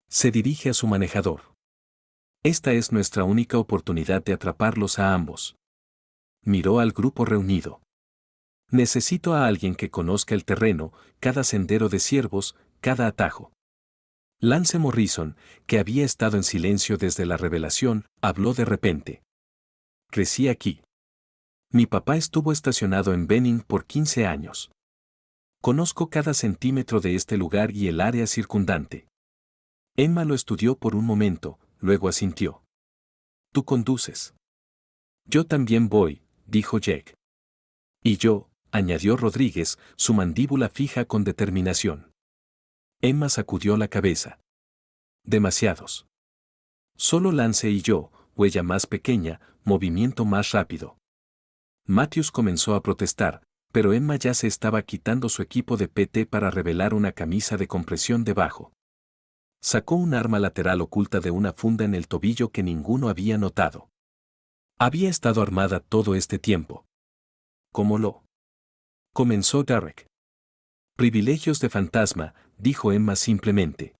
S1: Se dirige a su manejador. Esta es nuestra única oportunidad de atraparlos a ambos. Miró al grupo reunido. Necesito a alguien que conozca el terreno, cada sendero de ciervos, cada atajo. Lance Morrison, que había estado en silencio desde la revelación, habló de repente. Crecí aquí. Mi papá estuvo estacionado en Benning por 15 años. Conozco cada centímetro de este lugar y el área circundante. Emma lo estudió por un momento, luego asintió. Tú conduces. Yo también voy, dijo Jack. Y yo, añadió Rodríguez, su mandíbula fija con determinación. Emma sacudió la cabeza. Demasiados. Solo Lance y yo, huella más pequeña, movimiento más rápido. Matthews comenzó a protestar, pero Emma ya se estaba quitando su equipo de PT para revelar una camisa de compresión debajo. Sacó un arma lateral oculta de una funda en el tobillo que ninguno había notado. Había estado armada todo este tiempo. ¿Cómo lo? Comenzó Derek. Privilegios de fantasma, dijo Emma simplemente.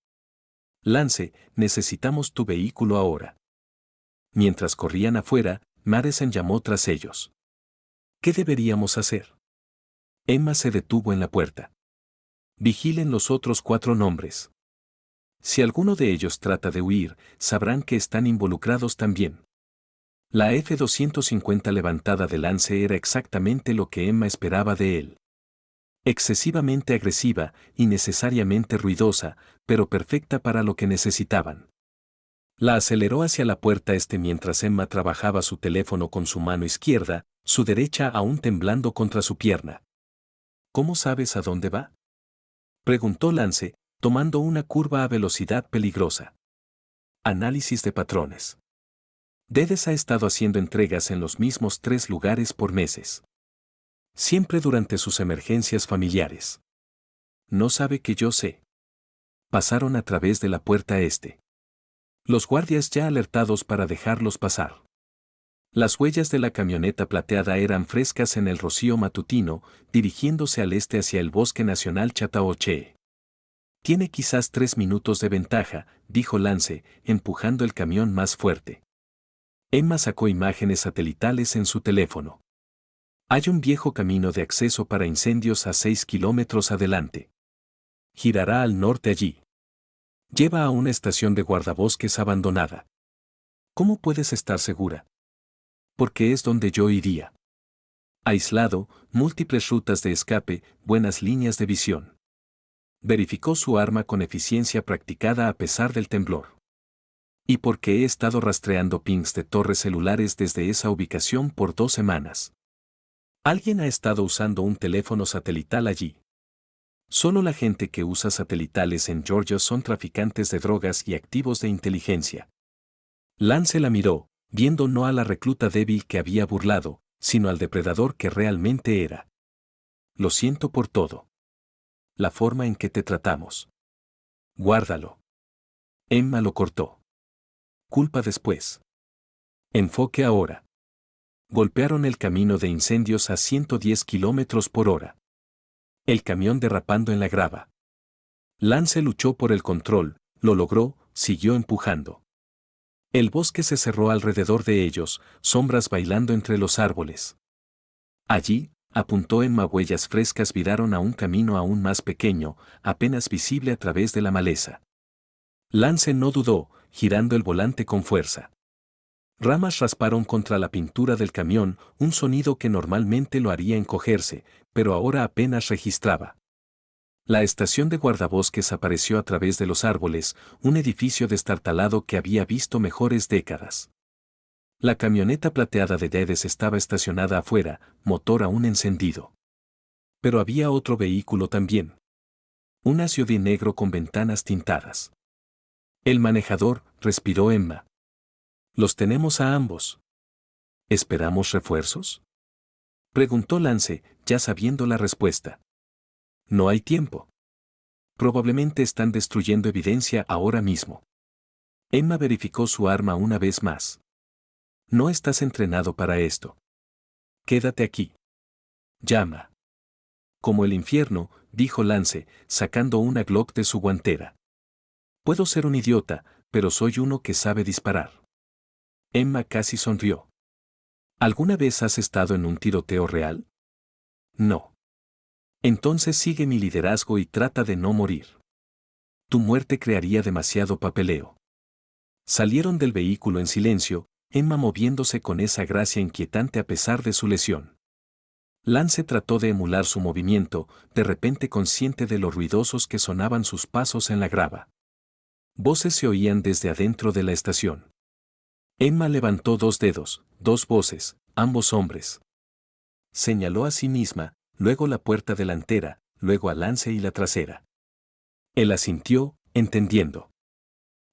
S1: Lance, necesitamos tu vehículo ahora. Mientras corrían afuera, Madison llamó tras ellos. ¿Qué deberíamos hacer? Emma se detuvo en la puerta. Vigilen los otros 4 nombres. Si alguno de ellos trata de huir, sabrán que están involucrados también. La F-250 levantada de Lance era exactamente lo que Emma esperaba de él. Excesivamente agresiva, innecesariamente ruidosa, pero perfecta para lo que necesitaban. La aceleró hacia la puerta mientras Emma trabajaba su teléfono con su mano izquierda, su derecha aún temblando contra su pierna. ¿Cómo sabes a dónde va? Preguntó Lance, tomando una curva a velocidad peligrosa. Análisis de patrones. Dedes ha estado haciendo entregas en los mismos 3 lugares por meses. Siempre durante sus emergencias familiares. No sabe que yo sé. Pasaron a través de la puerta este. Los guardias ya alertados para dejarlos pasar. Las huellas de la camioneta plateada eran frescas en el rocío matutino, dirigiéndose al este hacia el Bosque Nacional Chattahoochee. Tiene quizás 3 minutos de ventaja, dijo Lance, empujando el camión más fuerte. Emma sacó imágenes satelitales en su teléfono. Hay un viejo camino de acceso para incendios a 6 kilómetros adelante. Girará al norte allí. Lleva a una estación de guardabosques abandonada. ¿Cómo puedes estar segura? Porque es donde yo iría. Aislado, múltiples rutas de escape, buenas líneas de visión. Verificó su arma con eficiencia practicada a pesar del temblor. Y porque he estado rastreando pings de torres celulares desde esa ubicación por 2 semanas. Alguien ha estado usando un teléfono satelital allí. Solo la gente que usa satelitales en Georgia son traficantes de drogas y activos de inteligencia. Lance la miró, viendo no a la recluta débil que había burlado, sino al depredador que realmente era. Lo siento por todo. La forma en que te tratamos. Guárdalo. Emma lo cortó. Culpa después. Enfoque ahora. Golpearon el camino de incendios a 110 kilómetros por hora. El camión derrapando en la grava. Lance luchó por el control, lo logró, siguió empujando. El bosque se cerró alrededor de ellos, sombras bailando entre los árboles. Allí, apuntó Emma, huellas frescas viraron a un camino aún más pequeño, apenas visible a través de la maleza. Lance no dudó, girando el volante con fuerza. Ramas rasparon contra la pintura del camión, un sonido que normalmente lo haría encogerse, pero ahora apenas registraba. La estación de guardabosques apareció a través de los árboles, un edificio destartalado que había visto mejores décadas. La camioneta plateada de Dedes estaba estacionada afuera, motor aún encendido. Pero había otro vehículo también. Un SUV negro con ventanas tintadas. El manejador, respiró Emma. Los tenemos a ambos. ¿Esperamos refuerzos? Preguntó Lance, ya sabiendo la respuesta. No hay tiempo. Probablemente están destruyendo evidencia ahora mismo. Emma verificó su arma una vez más. No estás entrenado para esto. Quédate aquí. Llama. Como el infierno, dijo Lance, sacando una Glock de su guantera. Puedo ser un idiota, pero soy uno que sabe disparar. Emma casi sonrió. ¿Alguna vez has estado en un tiroteo real? No. Entonces sigue mi liderazgo y trata de no morir. Tu muerte crearía demasiado papeleo. Salieron del vehículo en silencio, Emma moviéndose con esa gracia inquietante a pesar de su lesión. Lance trató de emular su movimiento, de repente consciente de lo ruidosos que sonaban sus pasos en la grava. Voces se oían desde adentro de la estación. Emma levantó 2 dedos, 2 voces, ambos hombres. Señaló a sí misma, luego la puerta delantera, luego a Lance y la trasera. Él asintió, entendiendo.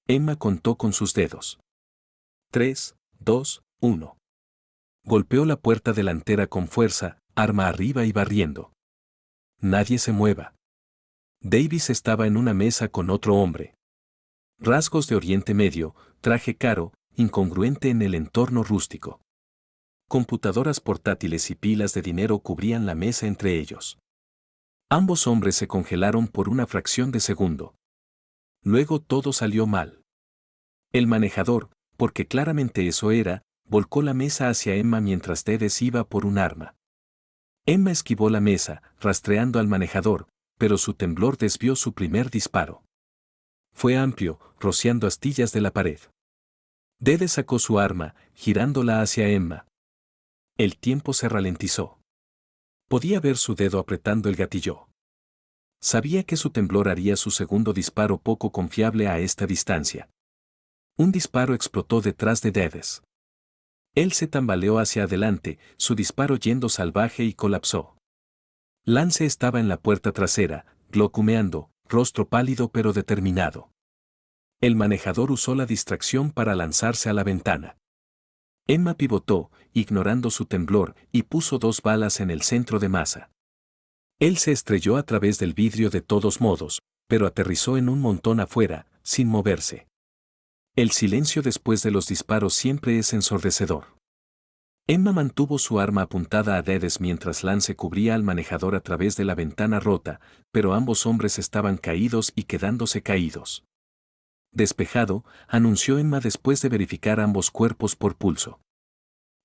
S1: Emma contó con sus dedos. 3, 2, 1. Golpeó la puerta delantera con fuerza, arma arriba y barriendo. Nadie se mueva. Davis estaba en una mesa con otro hombre. Rasgos de Oriente Medio, traje caro, incongruente en el entorno rústico. Computadoras portátiles y pilas de dinero cubrían la mesa entre ellos. Ambos hombres se congelaron por una fracción de segundo. Luego todo salió mal. El manejador, porque claramente eso era, volcó la mesa hacia Emma mientras Dedes iba por un arma. Emma esquivó la mesa, rastreando al manejador, pero su temblor desvió su primer disparo. Fue amplio, rociando astillas de la pared. Dedes sacó su arma, girándola hacia Emma. El tiempo se ralentizó. Podía ver su dedo apretando el gatillo. Sabía que su temblor haría su segundo disparo poco confiable a esta distancia. Un disparo explotó detrás de Dedes. Él se tambaleó hacia adelante, su disparo yendo salvaje y colapsó. Lance estaba en la puerta trasera, glocumeando, rostro pálido pero determinado. El manejador usó la distracción para lanzarse a la ventana. Emma pivotó, ignorando su temblor, y puso 2 balas en el centro de masa. Él se estrelló a través del vidrio de todos modos, pero aterrizó en un montón afuera, sin moverse. El silencio después de los disparos siempre es ensordecedor. Emma mantuvo su arma apuntada a Dedes mientras Lance cubría al manejador a través de la ventana rota, pero ambos hombres estaban caídos y quedándose caídos. Despejado, anunció Emma después de verificar ambos cuerpos por pulso.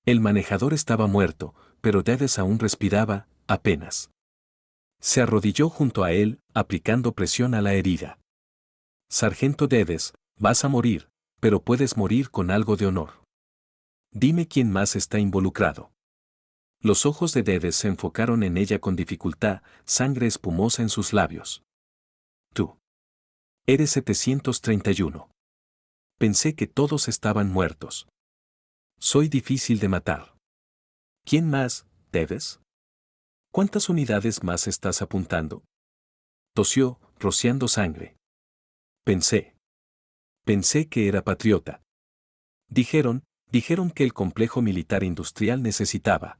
S1: El manejador estaba muerto, pero Dedes aún respiraba, apenas. Se arrodilló junto a él, aplicando presión a la herida. Sargento Dedes, vas a morir, pero puedes morir con algo de honor. Dime quién más está involucrado. Los ojos de Dedes se enfocaron en ella con dificultad, sangre espumosa en sus labios. Tú. Eres 731. Pensé que todos estaban muertos. Soy difícil de matar. ¿Quién más, Dedes? ¿Cuántas unidades más estás apuntando? Tosió, rociando sangre. Pensé que era patriota. Dijeron que el complejo militar industrial necesitaba.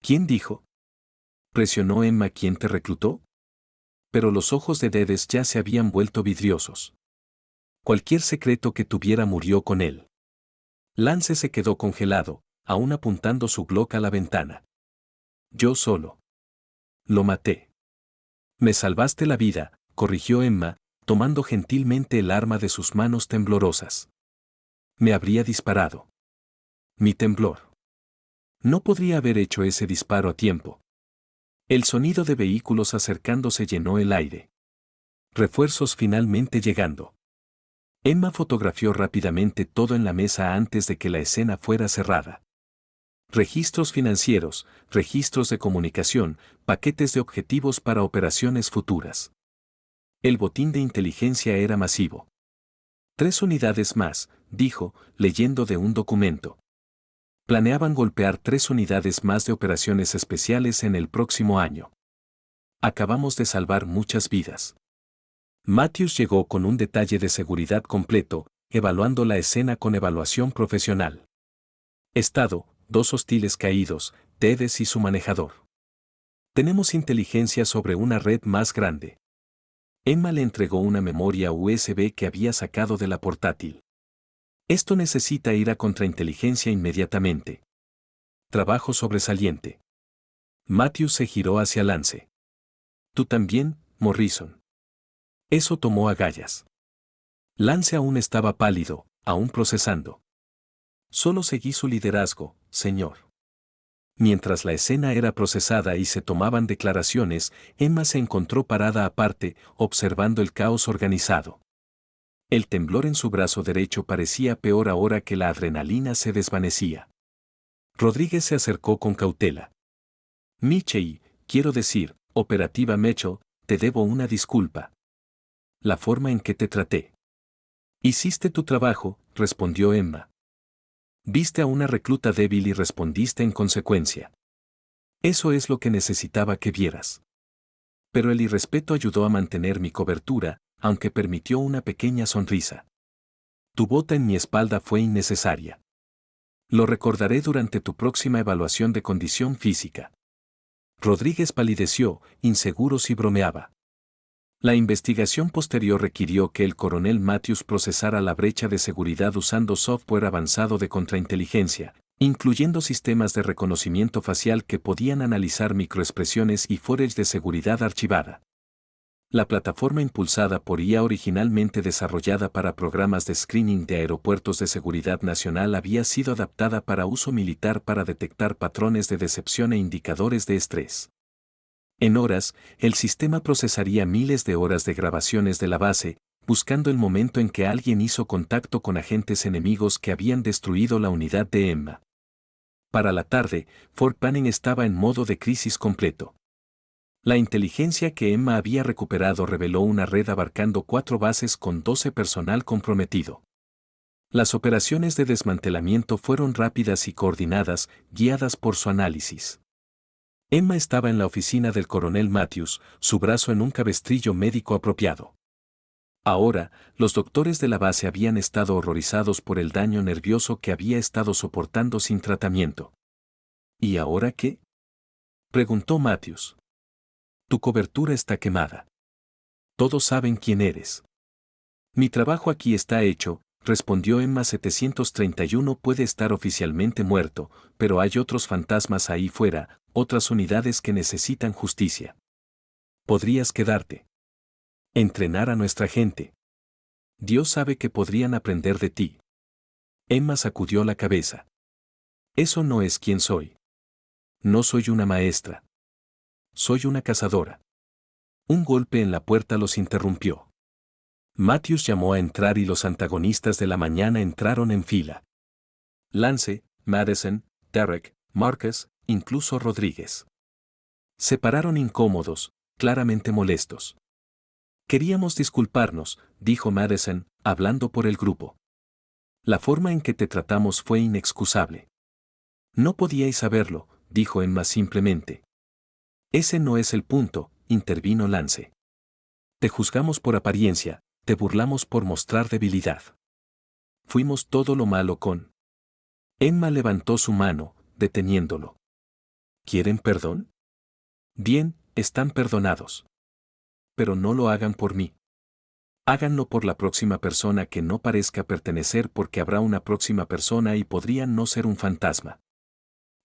S1: ¿Quién dijo? ¿Presionó Emma quien te reclutó? Pero los ojos de Dedes ya se habían vuelto vidriosos. Cualquier secreto que tuviera murió con él. Lance se quedó congelado, aún apuntando su Glock a la ventana. Yo solo. Lo maté. Me salvaste la vida, corrigió Emma, tomando gentilmente el arma de sus manos temblorosas. Me habría disparado. Mi temblor. No podría haber hecho ese disparo a tiempo. El sonido de vehículos acercándose llenó el aire. Refuerzos finalmente llegando. Emma fotografió rápidamente todo en la mesa antes de que la escena fuera cerrada. Registros financieros, registros de comunicación, paquetes de objetivos para operaciones futuras. El botín de inteligencia era masivo. 3 unidades más, dijo, leyendo de un documento. Planeaban golpear 3 unidades más de operaciones especiales en el próximo año. Acabamos de salvar muchas vidas. Matthews llegó con un detalle de seguridad completo, evaluando la escena con evaluación profesional. Estado, 2 hostiles caídos, Dedes y su manejador. Tenemos inteligencia sobre una red más grande. Emma le entregó una memoria USB que había sacado de la portátil. Esto necesita ir a contrainteligencia inmediatamente. Trabajo sobresaliente. Matthews se giró hacia Lance. Tú también, Morrison. Eso tomó agallas. Lance aún estaba pálido, aún procesando. Solo seguí su liderazgo, señor. Mientras la escena era procesada y se tomaban declaraciones, Emma se encontró parada aparte, observando el caos organizado. El temblor en su brazo derecho parecía peor ahora que la adrenalina se desvanecía. Rodríguez se acercó con cautela. Michei, quiero decir, operativa Mitchell, te debo una disculpa. La forma en que te traté. Hiciste tu trabajo, respondió Emma. Viste a una recluta débil y respondiste en consecuencia. Eso es lo que necesitaba que vieras. Pero el irrespeto ayudó a mantener mi cobertura, aunque permitió una pequeña sonrisa. Tu bota en mi espalda fue innecesaria. Lo recordaré durante tu próxima evaluación de condición física. Rodríguez palideció, inseguro si bromeaba. La investigación posterior requirió que el coronel Matthews procesara la brecha de seguridad usando software avanzado de contrainteligencia, incluyendo sistemas de reconocimiento facial que podían analizar microexpresiones y footage de seguridad archivada. La plataforma impulsada por IA originalmente desarrollada para programas de screening de aeropuertos de seguridad nacional había sido adaptada para uso militar para detectar patrones de decepción e indicadores de estrés. En horas, el sistema procesaría miles de horas de grabaciones de la base, buscando el momento en que alguien hizo contacto con agentes enemigos que habían destruido la unidad de Emma. Para la tarde, Fort Benning estaba en modo de crisis completo. La inteligencia que Emma había recuperado reveló una red abarcando 4 bases con 12 personal comprometido. Las operaciones de desmantelamiento fueron rápidas y coordinadas, guiadas por su análisis. Emma estaba en la oficina del coronel Matthews, su brazo en un cabestrillo médico apropiado. Ahora, los doctores de la base habían estado horrorizados por el daño nervioso que había estado soportando sin tratamiento. ¿Y ahora qué?, preguntó Matthews. Tu cobertura está quemada. Todos saben quién eres. Mi trabajo aquí está hecho, respondió Emma. 731 puede estar oficialmente muerto, pero hay otros fantasmas ahí fuera, otras unidades que necesitan justicia. Podrías quedarte. Entrenar a nuestra gente. Dios sabe que podrían aprender de ti. Emma sacudió la cabeza. Eso no es quien soy. No soy una maestra. Soy una cazadora. Un golpe en la puerta los interrumpió. Matthews llamó a entrar y los antagonistas de la mañana entraron en fila. Lance, Madison, Derek, Marcus, incluso Rodríguez. Se pararon incómodos, claramente molestos. Queríamos disculparnos, dijo Madison, hablando por el grupo. La forma en que te tratamos fue inexcusable. No podíais saberlo, dijo Emma simplemente. Ese no es el punto, intervino Lance. Te juzgamos por apariencia, te burlamos por mostrar debilidad. Fuimos todo lo malo con. Emma levantó su mano, deteniéndolo. ¿Quieren perdón? Bien, están perdonados. Pero no lo hagan por mí. Háganlo por la próxima persona que no parezca pertenecer, porque habrá una próxima persona y podría no ser un fantasma.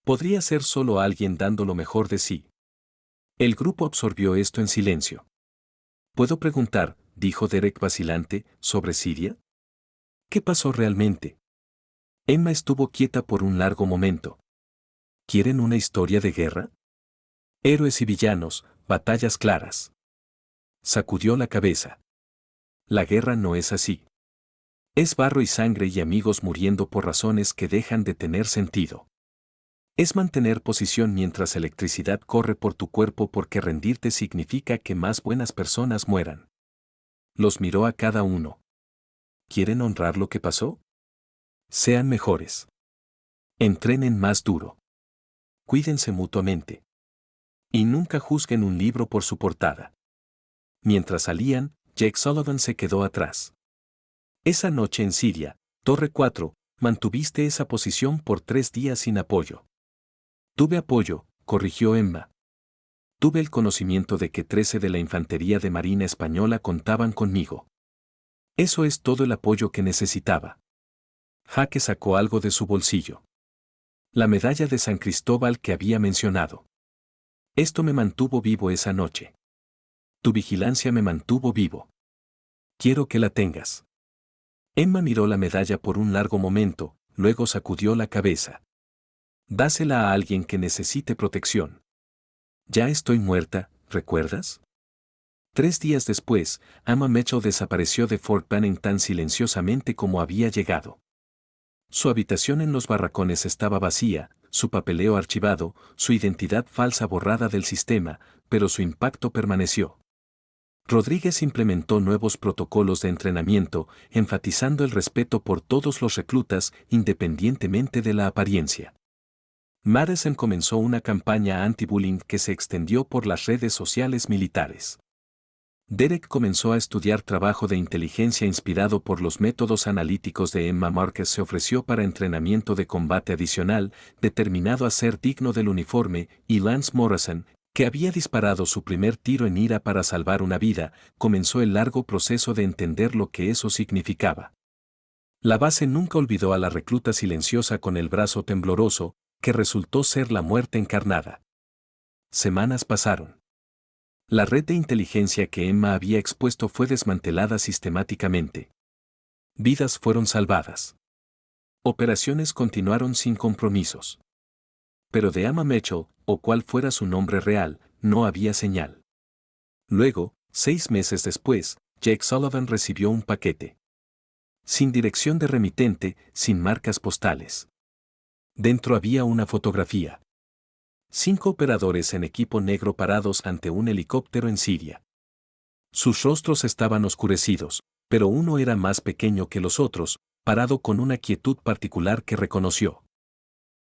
S1: Podría ser solo alguien dando lo mejor de sí. El grupo absorbió esto en silencio. ¿Puedo preguntar?, dijo Derek vacilante, ¿sobre Siria? ¿Qué pasó realmente? Emma estuvo quieta por un largo momento. ¿Quieren una historia de guerra? Héroes y villanos, batallas claras. Sacudió la cabeza. La guerra no es así. Es barro y sangre y amigos muriendo por razones que dejan de tener sentido. Es mantener posición mientras electricidad corre por tu cuerpo, porque rendirte significa que más buenas personas mueran. Los miró a cada uno. ¿Quieren honrar lo que pasó? Sean mejores. Entrenen más duro. Cuídense mutuamente. Y nunca juzguen un libro por su portada. Mientras salían, Jake Sullivan se quedó atrás. Esa noche en Siria, Torre 4, mantuviste esa posición por 3 días sin apoyo. Tuve apoyo, corrigió Emma. Tuve el conocimiento de que 13 de la Infantería de Marina Española contaban conmigo. Eso es todo el apoyo que necesitaba. Jaque sacó algo de su bolsillo. La medalla de San Cristóbal que había mencionado. Esto me mantuvo vivo esa noche. Tu vigilancia me mantuvo vivo. Quiero que la tengas. Emma miró la medalla por un largo momento, luego sacudió la cabeza. Dásela a alguien que necesite protección. Ya estoy muerta, ¿recuerdas? 3 días después, Emma Mitchell desapareció de Fort Benning tan silenciosamente como había llegado. Su habitación en los barracones estaba vacía, su papeleo archivado, su identidad falsa borrada del sistema, pero su impacto permaneció. Rodríguez implementó nuevos protocolos de entrenamiento, enfatizando el respeto por todos los reclutas, independientemente de la apariencia. Madison comenzó una campaña anti-bullying que se extendió por las redes sociales militares. Derek comenzó a estudiar trabajo de inteligencia inspirado por los métodos analíticos de Emma Marcus. Se ofreció para entrenamiento de combate adicional, determinado a ser digno del uniforme, y Lance Morrison, que había disparado su primer tiro en ira para salvar una vida, comenzó el largo proceso de entender lo que eso significaba. La base nunca olvidó a la recluta silenciosa con el brazo tembloroso, que resultó ser la muerte encarnada. Semanas pasaron. La red de inteligencia que Emma había expuesto fue desmantelada sistemáticamente. Vidas fueron salvadas. Operaciones continuaron sin compromisos. Pero de Emma Mitchell, o cual fuera su nombre real, no había señal. Luego, 6 meses después, Jake Sullivan recibió un paquete. Sin dirección de remitente, sin marcas postales. Dentro había una fotografía. 5 operadores en equipo negro parados ante un helicóptero en Siria. Sus rostros estaban oscurecidos, pero uno era más pequeño que los otros, parado con una quietud particular que reconoció.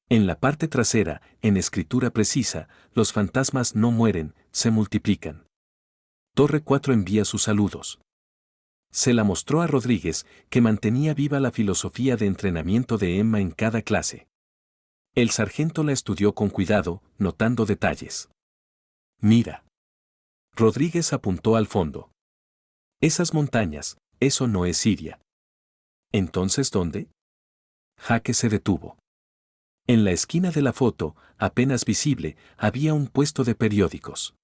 S1: En la parte trasera, en escritura precisa, los fantasmas no mueren, se multiplican. Torre 4 envía sus saludos. Se la mostró a Rodríguez, que mantenía viva la filosofía de entrenamiento de Emma en cada clase. El sargento la estudió con cuidado, notando detalles. Mira. Rodríguez apuntó al fondo. Esas montañas, eso no es Siria. ¿Entonces dónde? Jaque se detuvo. En la esquina de la foto, apenas visible, había un puesto de periódicos.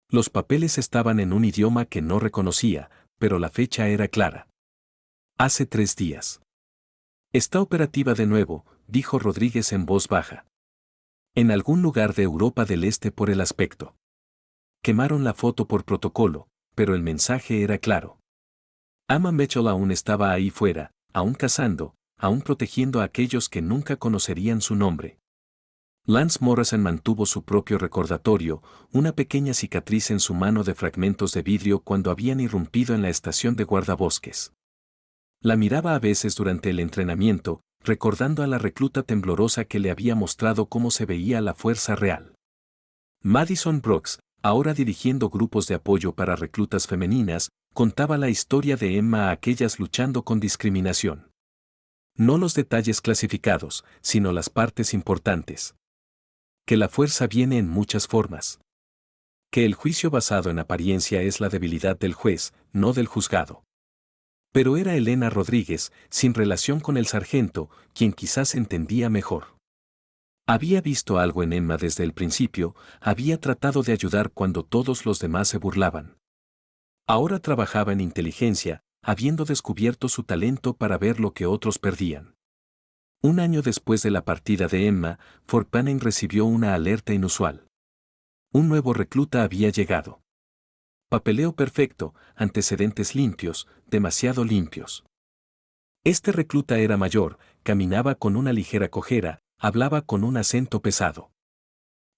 S1: Los papeles estaban en un idioma que no reconocía, pero la fecha era clara. Hace 3 días. Está operativa de nuevo, dijo Rodríguez en voz baja. En algún lugar de Europa del Este por el aspecto. Quemaron la foto por protocolo, pero el mensaje era claro. Emma Mitchell aún estaba ahí fuera, aún cazando, aún protegiendo a aquellos que nunca conocerían su nombre. Lance Morrison mantuvo su propio recordatorio, una pequeña cicatriz en su mano de fragmentos de vidrio cuando habían irrumpido en la estación de guardabosques. La miraba a veces durante el entrenamiento, recordando a la recluta temblorosa que le había mostrado cómo se veía la fuerza real. Madison Brooks, ahora dirigiendo grupos de apoyo para reclutas femeninas, contaba la historia de Emma a aquellas luchando con discriminación. No los detalles clasificados, sino las partes importantes. Que la fuerza viene en muchas formas. Que el juicio basado en apariencia es la debilidad del juez, no del juzgado. Pero era Elena Rodríguez, sin relación con el sargento, quien quizás entendía mejor. Había visto algo en Emma desde el principio, había tratado de ayudar cuando todos los demás se burlaban. Ahora trabajaba en inteligencia, habiendo descubierto su talento para ver lo que otros perdían. Un año después de la partida de Emma, Fort Benning recibió una alerta inusual. Un nuevo recluta había llegado. Papeleo perfecto, antecedentes limpios, demasiado limpios. Este recluta era mayor, caminaba con una ligera cojera, hablaba con un acento pesado.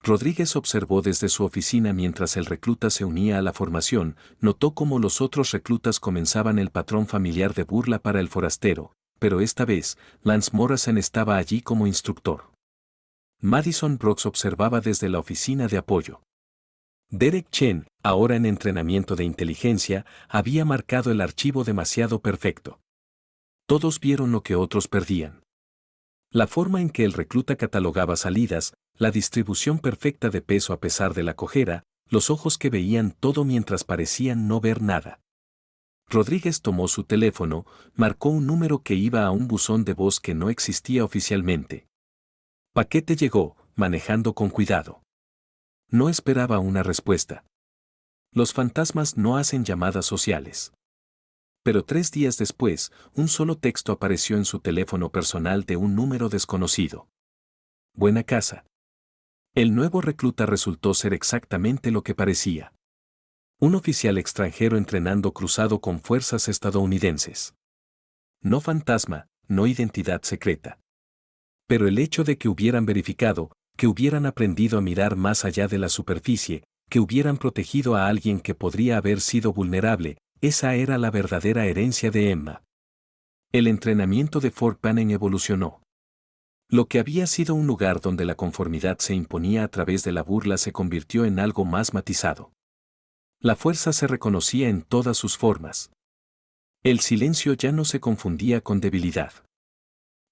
S1: Rodríguez observó desde su oficina mientras el recluta se unía a la formación, notó cómo los otros reclutas comenzaban el patrón familiar de burla para el forastero, pero esta vez, Lance Morrison estaba allí como instructor. Madison Brooks observaba desde la oficina de apoyo. Derek Chen, ahora en entrenamiento de inteligencia, había marcado el archivo demasiado perfecto. Todos vieron lo que otros perdían. La forma en que el recluta catalogaba salidas, la distribución perfecta de peso a pesar de la cojera, los ojos que veían todo mientras parecían no ver nada. Rodríguez tomó su teléfono, marcó un número que iba a un buzón de voz que no existía oficialmente. Paquete llegó, manejando con cuidado. No esperaba una respuesta. Los fantasmas no hacen llamadas sociales. Pero 3 días después, un solo texto apareció en su teléfono personal de un número desconocido. Buena casa. El nuevo recluta resultó ser exactamente lo que parecía. Un oficial extranjero entrenando cruzado con fuerzas estadounidenses. No fantasma, no identidad secreta. Pero el hecho de que hubieran verificado, que hubieran aprendido a mirar más allá de la superficie, que hubieran protegido a alguien que podría haber sido vulnerable, esa era la verdadera herencia de Emma. El entrenamiento de Fort Benning evolucionó. Lo que había sido un lugar donde la conformidad se imponía a través de la burla se convirtió en algo más matizado. La fuerza se reconocía en todas sus formas. El silencio ya no se confundía con debilidad.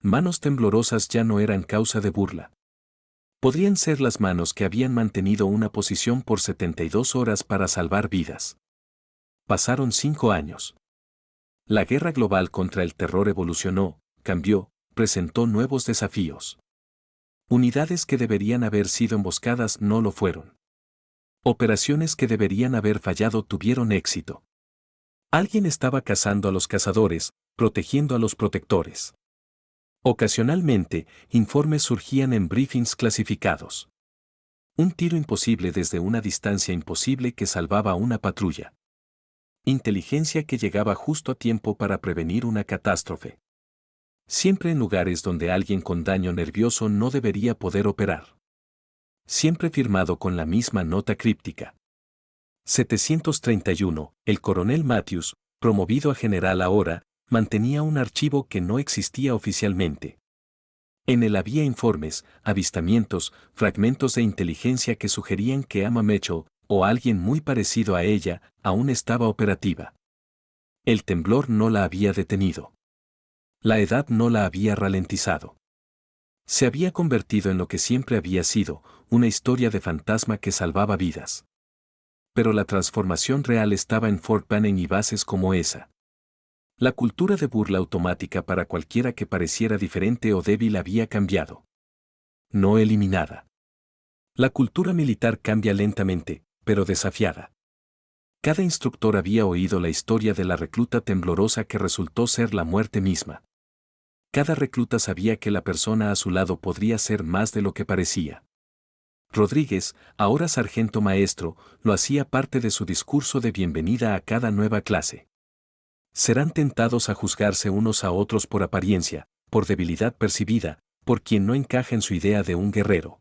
S1: Manos temblorosas ya no eran causa de burla. Podrían ser las manos que habían mantenido una posición por 72 horas para salvar vidas. Pasaron 5 años. La guerra global contra el terror evolucionó, cambió, presentó nuevos desafíos. Unidades que deberían haber sido emboscadas no lo fueron. Operaciones que deberían haber fallado tuvieron éxito. Alguien estaba cazando a los cazadores, protegiendo a los protectores. Ocasionalmente, informes surgían en briefings clasificados. Un tiro imposible desde una distancia imposible que salvaba a una patrulla. Inteligencia que llegaba justo a tiempo para prevenir una catástrofe. Siempre en lugares donde alguien con daño nervioso no debería poder operar. Siempre firmado con la misma nota críptica. 731, el coronel Matthews, promovido a general ahora, mantenía un archivo que no existía oficialmente. En él había informes, avistamientos, fragmentos de inteligencia que sugerían que Ama Mitchell, o alguien muy parecido a ella, aún estaba operativa. El temblor no la había detenido. La edad no la había ralentizado. Se había convertido en lo que siempre había sido, una historia de fantasma que salvaba vidas. Pero la transformación real estaba en Fort Banning y bases como esa. La cultura de burla automática para cualquiera que pareciera diferente o débil había cambiado. No eliminada. La cultura militar cambia lentamente, pero desafiada. Cada instructor había oído la historia de la recluta temblorosa que resultó ser la muerte misma. Cada recluta sabía que la persona a su lado podría ser más de lo que parecía. Rodríguez, ahora sargento maestro, lo hacía parte de su discurso de bienvenida a cada nueva clase. Serán tentados a juzgarse unos a otros por apariencia, por debilidad percibida, por quien no encaja en su idea de un guerrero.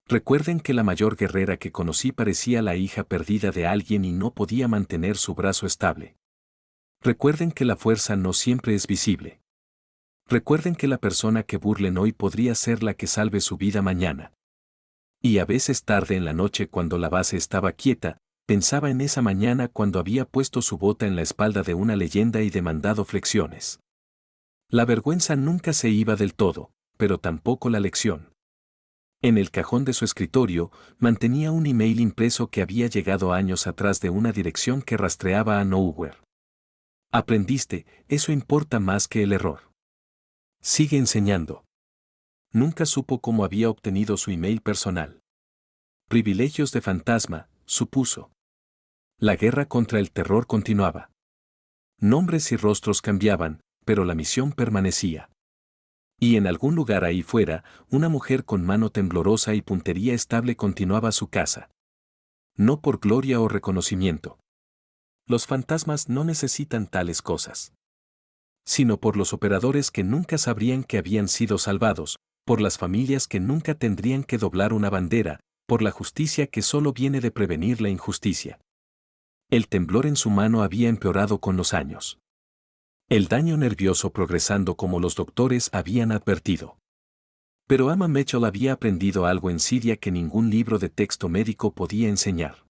S1: Recuerden que la mayor guerrera que conocí parecía la hija perdida de alguien y no podía mantener su brazo estable. Recuerden que la fuerza no siempre es visible. Recuerden que la persona que burlen hoy podría ser la que salve su vida mañana. Y a veces tarde en la noche cuando la base estaba quieta, pensaba en esa mañana cuando había puesto su bota en la espalda de una leyenda y demandado flexiones. La vergüenza nunca se iba del todo, pero tampoco la lección. En el cajón de su escritorio, mantenía un email impreso que había llegado años atrás de una dirección que rastreaba a Nowhere. Aprendiste, eso importa más que el error. Sigue enseñando. Nunca supo cómo había obtenido su email personal. Privilegios de fantasma, supuso. La guerra contra el terror continuaba. Nombres y rostros cambiaban, pero la misión permanecía. Y en algún lugar ahí fuera, una mujer con mano temblorosa y puntería estable continuaba su caza. No por gloria o reconocimiento. Los fantasmas no necesitan tales cosas. Sino por los operadores que nunca sabrían que habían sido salvados, por las familias que nunca tendrían que doblar una bandera, por la justicia que solo viene de prevenir la injusticia. El temblor en su mano había empeorado con los años. El daño nervioso progresando como los doctores habían advertido. Pero Ama Mitchell había aprendido algo en Siria que ningún libro de texto médico podía enseñar.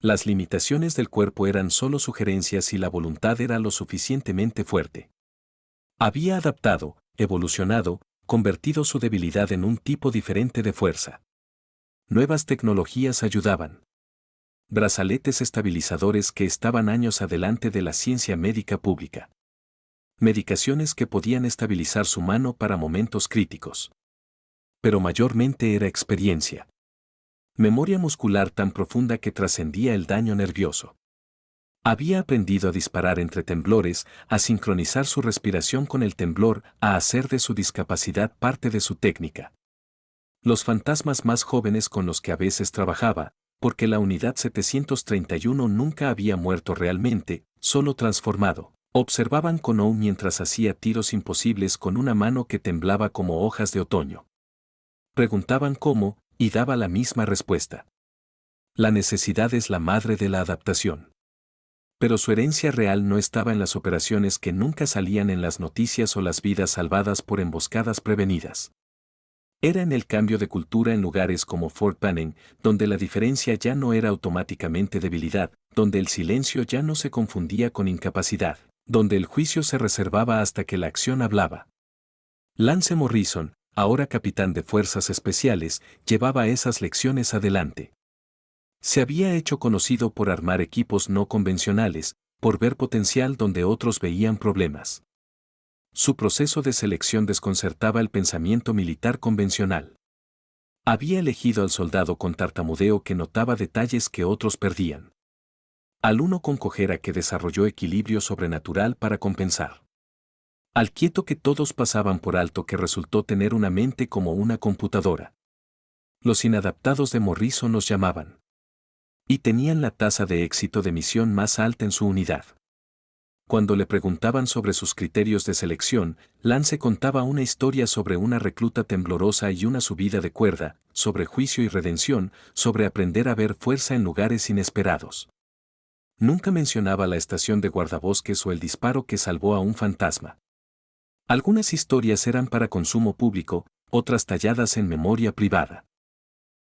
S1: Las limitaciones del cuerpo eran solo sugerencias y la voluntad era lo suficientemente fuerte. Había adaptado, evolucionado, convertido su debilidad en un tipo diferente de fuerza. Nuevas tecnologías ayudaban. Brazaletes estabilizadores que estaban años adelante de la ciencia médica pública. Medicaciones que podían estabilizar su mano para momentos críticos. Pero mayormente era experiencia. Memoria muscular tan profunda que trascendía el daño nervioso. Había aprendido a disparar entre temblores, a sincronizar su respiración con el temblor, a hacer de su discapacidad parte de su técnica. Los fantasmas más jóvenes con los que a veces trabajaba, porque la unidad 731 nunca había muerto realmente, solo transformado, observaban con aún mientras hacía tiros imposibles con una mano que temblaba como hojas de otoño. Preguntaban cómo, y daba la misma respuesta. La necesidad es la madre de la adaptación. Pero su herencia real no estaba en las operaciones que nunca salían en las noticias o las vidas salvadas por emboscadas prevenidas. Era en el cambio de cultura en lugares como Fort Benning, donde la diferencia ya no era automáticamente debilidad, donde el silencio ya no se confundía con incapacidad, donde el juicio se reservaba hasta que la acción hablaba. Lance Morrison, ahora capitán de Fuerzas Especiales, llevaba esas lecciones adelante. Se había hecho conocido por armar equipos no convencionales, por ver potencial donde otros veían problemas. Su proceso de selección desconcertaba el pensamiento militar convencional. Había elegido al soldado con tartamudeo que notaba detalles que otros perdían. Al uno con cojera que desarrolló equilibrio sobrenatural para compensar. Al quieto que todos pasaban por alto que resultó tener una mente como una computadora. Los inadaptados de Morrison los llamaban. Y tenían la tasa de éxito de misión más alta en su unidad. Cuando le preguntaban sobre sus criterios de selección, Lance contaba una historia sobre una recluta temblorosa y una subida de cuerda, sobre juicio y redención, sobre aprender a ver fuerza en lugares inesperados. Nunca mencionaba la estación de guardabosques o el disparo que salvó a un fantasma. Algunas historias eran para consumo público, otras talladas en memoria privada.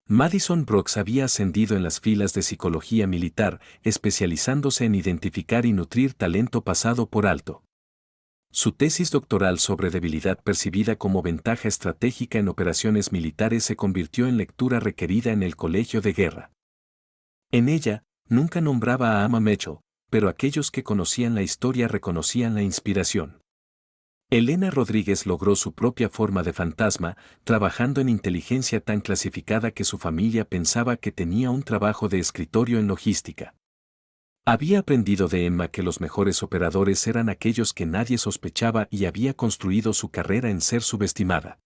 S1: Madison Brooks había ascendido en las filas de psicología militar, especializándose en identificar y nutrir talento pasado por alto. Su tesis doctoral sobre debilidad percibida como ventaja estratégica en operaciones militares se convirtió en lectura requerida en el colegio de guerra. En ella, nunca nombraba a Ama Mitchell, pero aquellos que conocían la historia reconocían la inspiración. Elena Rodríguez logró su propia forma de fantasma, trabajando en inteligencia tan clasificada que su familia pensaba que tenía un trabajo de escritorio en logística. Había aprendido de Emma que los mejores operadores eran aquellos que nadie sospechaba y había construido su carrera en ser subestimada.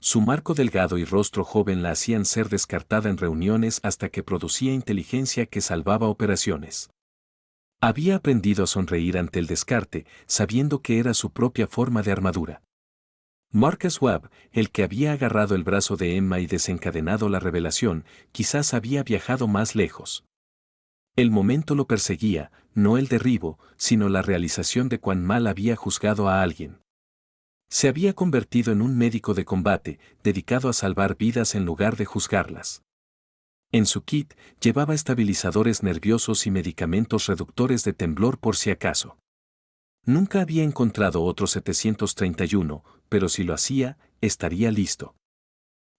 S1: Su marco delgado y rostro joven la hacían ser descartada en reuniones hasta que producía inteligencia que salvaba operaciones. Había aprendido a sonreír ante el descarte, sabiendo que era su propia forma de armadura. Marcus Webb, el que había agarrado el brazo de Emma y desencadenado la revelación, quizás había viajado más lejos. El momento lo perseguía, no el derribo, sino la realización de cuán mal había juzgado a alguien. Se había convertido en un médico de combate, dedicado a salvar vidas en lugar de juzgarlas. En su kit, llevaba estabilizadores nerviosos y medicamentos reductores de temblor por si acaso. Nunca había encontrado otro 731, pero si lo hacía, estaría listo.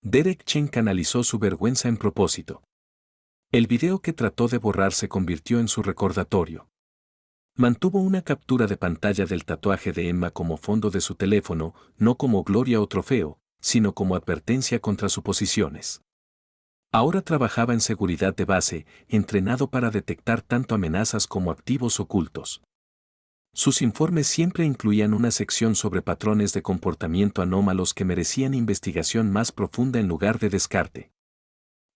S1: Derek Chen canalizó su vergüenza en propósito. El video que trató de borrar se convirtió en su recordatorio. Mantuvo una captura de pantalla del tatuaje de Emma como fondo de su teléfono, no como gloria o trofeo, sino como advertencia contra suposiciones. Ahora trabajaba en seguridad de base, entrenado para detectar tanto amenazas como activos ocultos. Sus informes siempre incluían una sección sobre patrones de comportamiento anómalos que merecían investigación más profunda en lugar de descarte.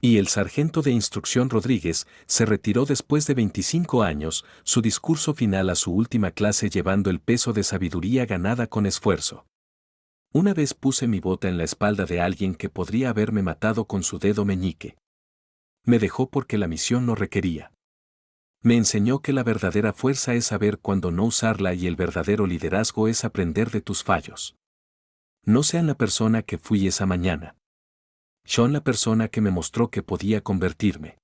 S1: Y el sargento de instrucción Rodríguez se retiró después de 25 años, su discurso final a su última clase llevando el peso de sabiduría ganada con esfuerzo. Una vez puse mi bota en la espalda de alguien que podría haberme matado con su dedo meñique. Me dejó porque la misión lo requería. Me enseñó que la verdadera fuerza es saber cuándo no usarla y el verdadero liderazgo es aprender de tus fallos. No sean la persona que fui esa mañana. Son la persona que me mostró que podía convertirme.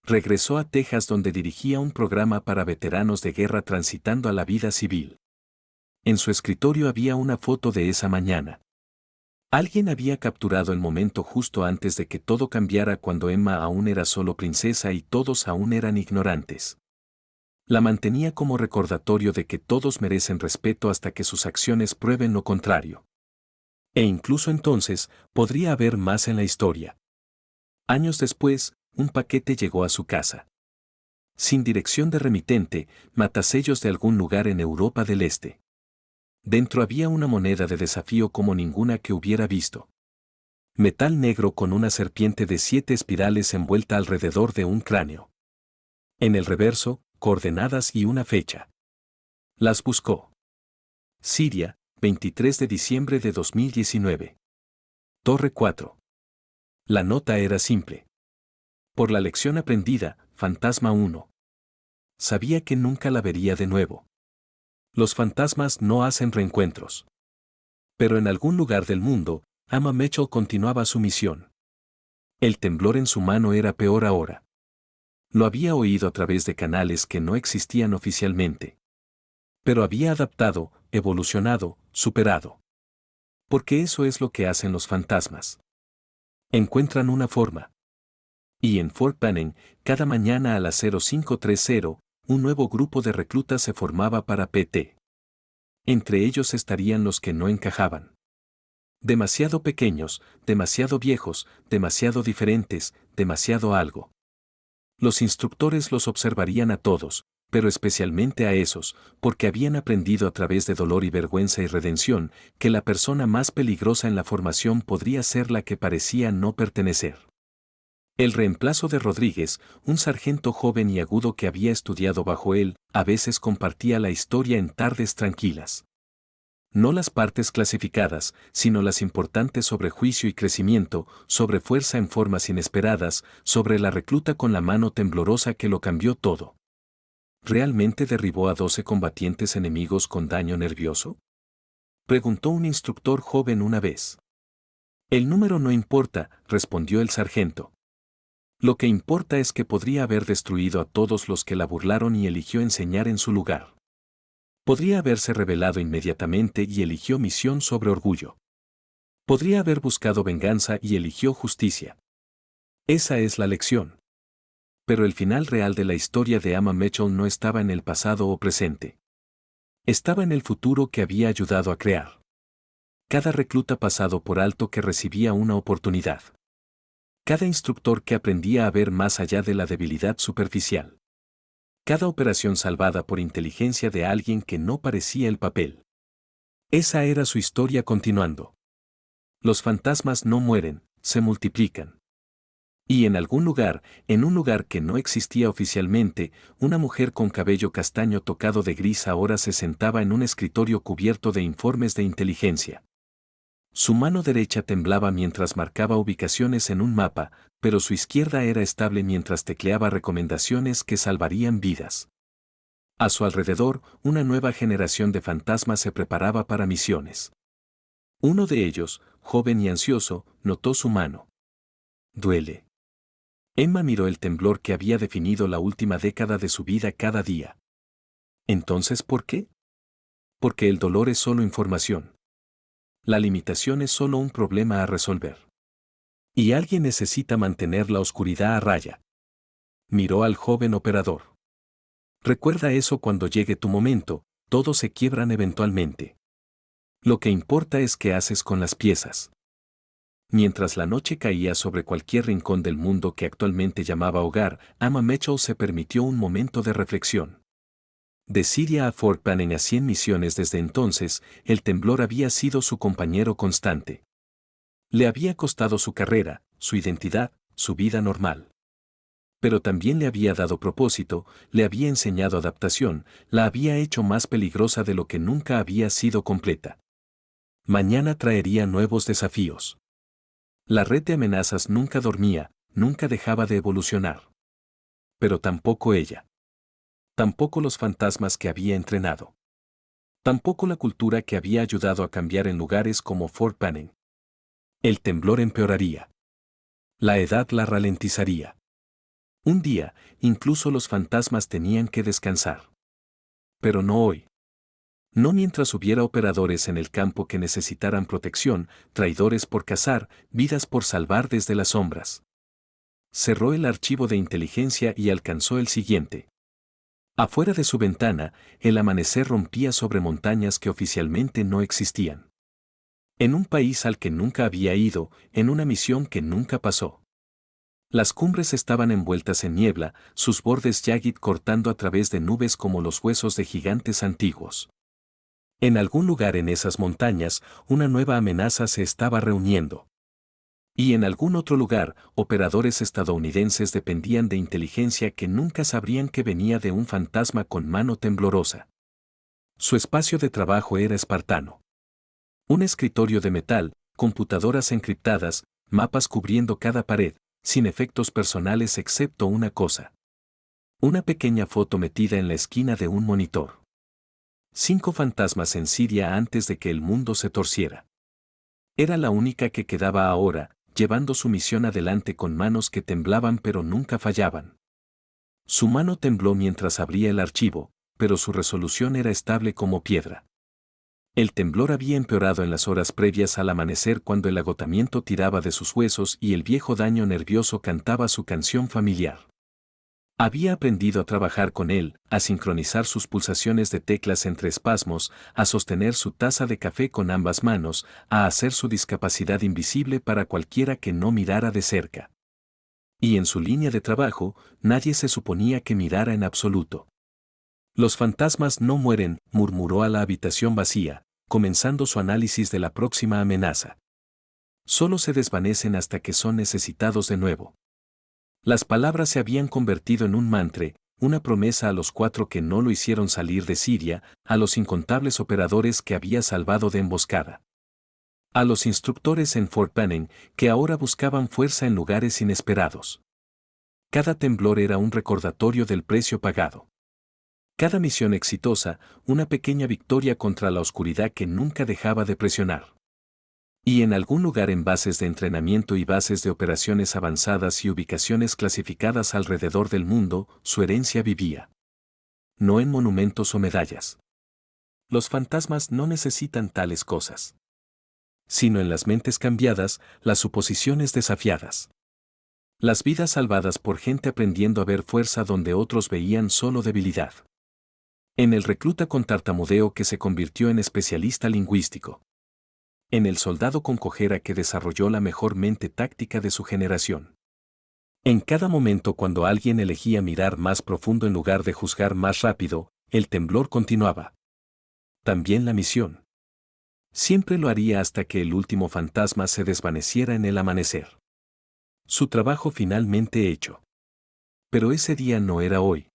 S1: Regresó a Texas donde dirigía un programa para veteranos de guerra transitando a la vida civil. En su escritorio había una foto de esa mañana. Alguien había capturado el momento justo antes de que todo cambiara cuando Emma aún era solo princesa y todos aún eran ignorantes. La mantenía como recordatorio de que todos merecen respeto hasta que sus acciones prueben lo contrario. E incluso entonces, podría haber más en la historia. Años después, un paquete llegó a su casa. Sin dirección de remitente, matasellos de algún lugar en Europa del Este. Dentro había una moneda de desafío como ninguna que hubiera visto. Metal negro con una serpiente de 7 espirales envuelta alrededor de un cráneo. En el reverso, coordenadas y una fecha. Las buscó. Siria, 23 de diciembre de 2019. Torre 4. La nota era simple. Por la lección aprendida, Fantasma 1. Sabía que nunca la vería de nuevo. Los fantasmas no hacen reencuentros. Pero en algún lugar del mundo, Ama Mitchell continuaba su misión. El temblor en su mano era peor ahora. Lo había oído a través de canales que no existían oficialmente. Pero había adaptado, evolucionado, superado. Porque eso es lo que hacen los fantasmas. Encuentran una forma. Y en Fort Benning, cada mañana a las 0530, un nuevo grupo de reclutas se formaba para PT. Entre ellos estarían los que no encajaban. Demasiado pequeños, demasiado viejos, demasiado diferentes, demasiado algo. Los instructores los observarían a todos, pero especialmente a esos, porque habían aprendido a través de dolor y vergüenza y redención, que la persona más peligrosa en la formación podría ser la que parecía no pertenecer. El reemplazo de Rodríguez, un sargento joven y agudo que había estudiado bajo él, a veces compartía la historia en tardes tranquilas. No las partes clasificadas, sino las importantes sobre juicio y crecimiento, sobre fuerza en formas inesperadas, sobre la recluta con la mano temblorosa que lo cambió todo. ¿Realmente derribó a 12 combatientes enemigos con daño nervioso? Preguntó un instructor joven una vez. El número no importa, respondió el sargento. Lo que importa es que podría haber destruido a todos los que la burlaron y eligió enseñar en su lugar. Podría haberse rebelado inmediatamente y eligió misión sobre orgullo. Podría haber buscado venganza y eligió justicia. Esa es la lección. Pero el final real de la historia de Ama Mitchell no estaba en el pasado o presente. Estaba en el futuro que había ayudado a crear. Cada recluta pasado por alto que recibía una oportunidad. Cada instructor que aprendía a ver más allá de la debilidad superficial. Cada operación salvada por inteligencia de alguien que no parecía el papel. Esa era su historia continuando. Los fantasmas no mueren, se multiplican. Y en algún lugar, en un lugar que no existía oficialmente, una mujer con cabello castaño tocado de gris ahora se sentaba en un escritorio cubierto de informes de inteligencia. Su mano derecha temblaba mientras marcaba ubicaciones en un mapa, pero su izquierda era estable mientras tecleaba recomendaciones que salvarían vidas. A su alrededor, una nueva generación de fantasmas se preparaba para misiones. Uno de ellos, joven y ansioso, notó su mano. Duele. Emma miró el temblor que había definido la última década de su vida cada día. ¿Entonces por qué? Porque el dolor es solo información. La limitación es solo un problema a resolver. Y alguien necesita mantener la oscuridad a raya. Miró al joven operador. Recuerda eso cuando llegue tu momento, todos se quiebran eventualmente. Lo que importa es qué haces con las piezas. Mientras la noche caía sobre cualquier rincón del mundo que actualmente llamaba hogar, Ama Mitchell se permitió un momento de reflexión. De Siria a Fort Benning a 100 misiones desde entonces, el temblor había sido su compañero constante. Le había costado su carrera, su identidad, su vida normal. Pero también le había dado propósito, le había enseñado adaptación, la había hecho más peligrosa de lo que nunca había sido completa. Mañana traería nuevos desafíos. La red de amenazas nunca dormía, nunca dejaba de evolucionar. Pero tampoco ella. Tampoco los fantasmas que había entrenado. Tampoco la cultura que había ayudado a cambiar en lugares como Fort Benning. El temblor empeoraría. La edad la ralentizaría. Un día, incluso los fantasmas tenían que descansar. Pero no hoy. No mientras hubiera operadores en el campo que necesitaran protección, traidores por cazar, vidas por salvar desde las sombras. Cerró el archivo de inteligencia y alcanzó el siguiente. Afuera de su ventana, el amanecer rompía sobre montañas que oficialmente no existían. En un país al que nunca había ido, en una misión que nunca pasó. Las cumbres estaban envueltas en niebla, sus bordes jagged cortando a través de nubes como los huesos de gigantes antiguos. En algún lugar en esas montañas, una nueva amenaza se estaba reuniendo. Y en algún otro lugar, operadores estadounidenses dependían de inteligencia que nunca sabrían que venía de un fantasma con mano temblorosa. Su espacio de trabajo era espartano. Un escritorio de metal, computadoras encriptadas, mapas cubriendo cada pared, sin efectos personales excepto una cosa. Una pequeña foto metida en la esquina de un monitor. 5 fantasmas en Siria antes de que el mundo se torciera. Era la única que quedaba ahora, llevando su misión adelante con manos que temblaban pero nunca fallaban. Su mano tembló mientras abría el archivo, pero su resolución era estable como piedra. El temblor había empeorado en las horas previas al amanecer cuando el agotamiento tiraba de sus huesos y el viejo daño nervioso cantaba su canción familiar. Había aprendido a trabajar con él, a sincronizar sus pulsaciones de teclas entre espasmos, a sostener su taza de café con ambas manos, a hacer su discapacidad invisible para cualquiera que no mirara de cerca. Y en su línea de trabajo, nadie se suponía que mirara en absoluto. Los fantasmas no mueren, murmuró a la habitación vacía, comenzando su análisis de la próxima amenaza. Solo se desvanecen hasta que son necesitados de nuevo. Las palabras se habían convertido en un mantra, una promesa a los 4 que no lo hicieron salir de Siria, a los incontables operadores que había salvado de emboscada. A los instructores en Fort Benning, que ahora buscaban fuerza en lugares inesperados. Cada temblor era un recordatorio del precio pagado. Cada misión exitosa, una pequeña victoria contra la oscuridad que nunca dejaba de presionar. Y en algún lugar en bases de entrenamiento y bases de operaciones avanzadas y ubicaciones clasificadas alrededor del mundo, su herencia vivía. No en monumentos o medallas. Los fantasmas no necesitan tales cosas. Sino en las mentes cambiadas, las suposiciones desafiadas. Las vidas salvadas por gente aprendiendo a ver fuerza donde otros veían solo debilidad. En el recluta con tartamudeo que se convirtió en especialista lingüístico. En el soldado con cojera que desarrolló la mejor mente táctica de su generación. En cada momento cuando alguien elegía mirar más profundo en lugar de juzgar más rápido, el temblor continuaba. También la misión. Siempre lo haría hasta que el último fantasma se desvaneciera en el amanecer. Su trabajo finalmente hecho. Pero ese día no era hoy.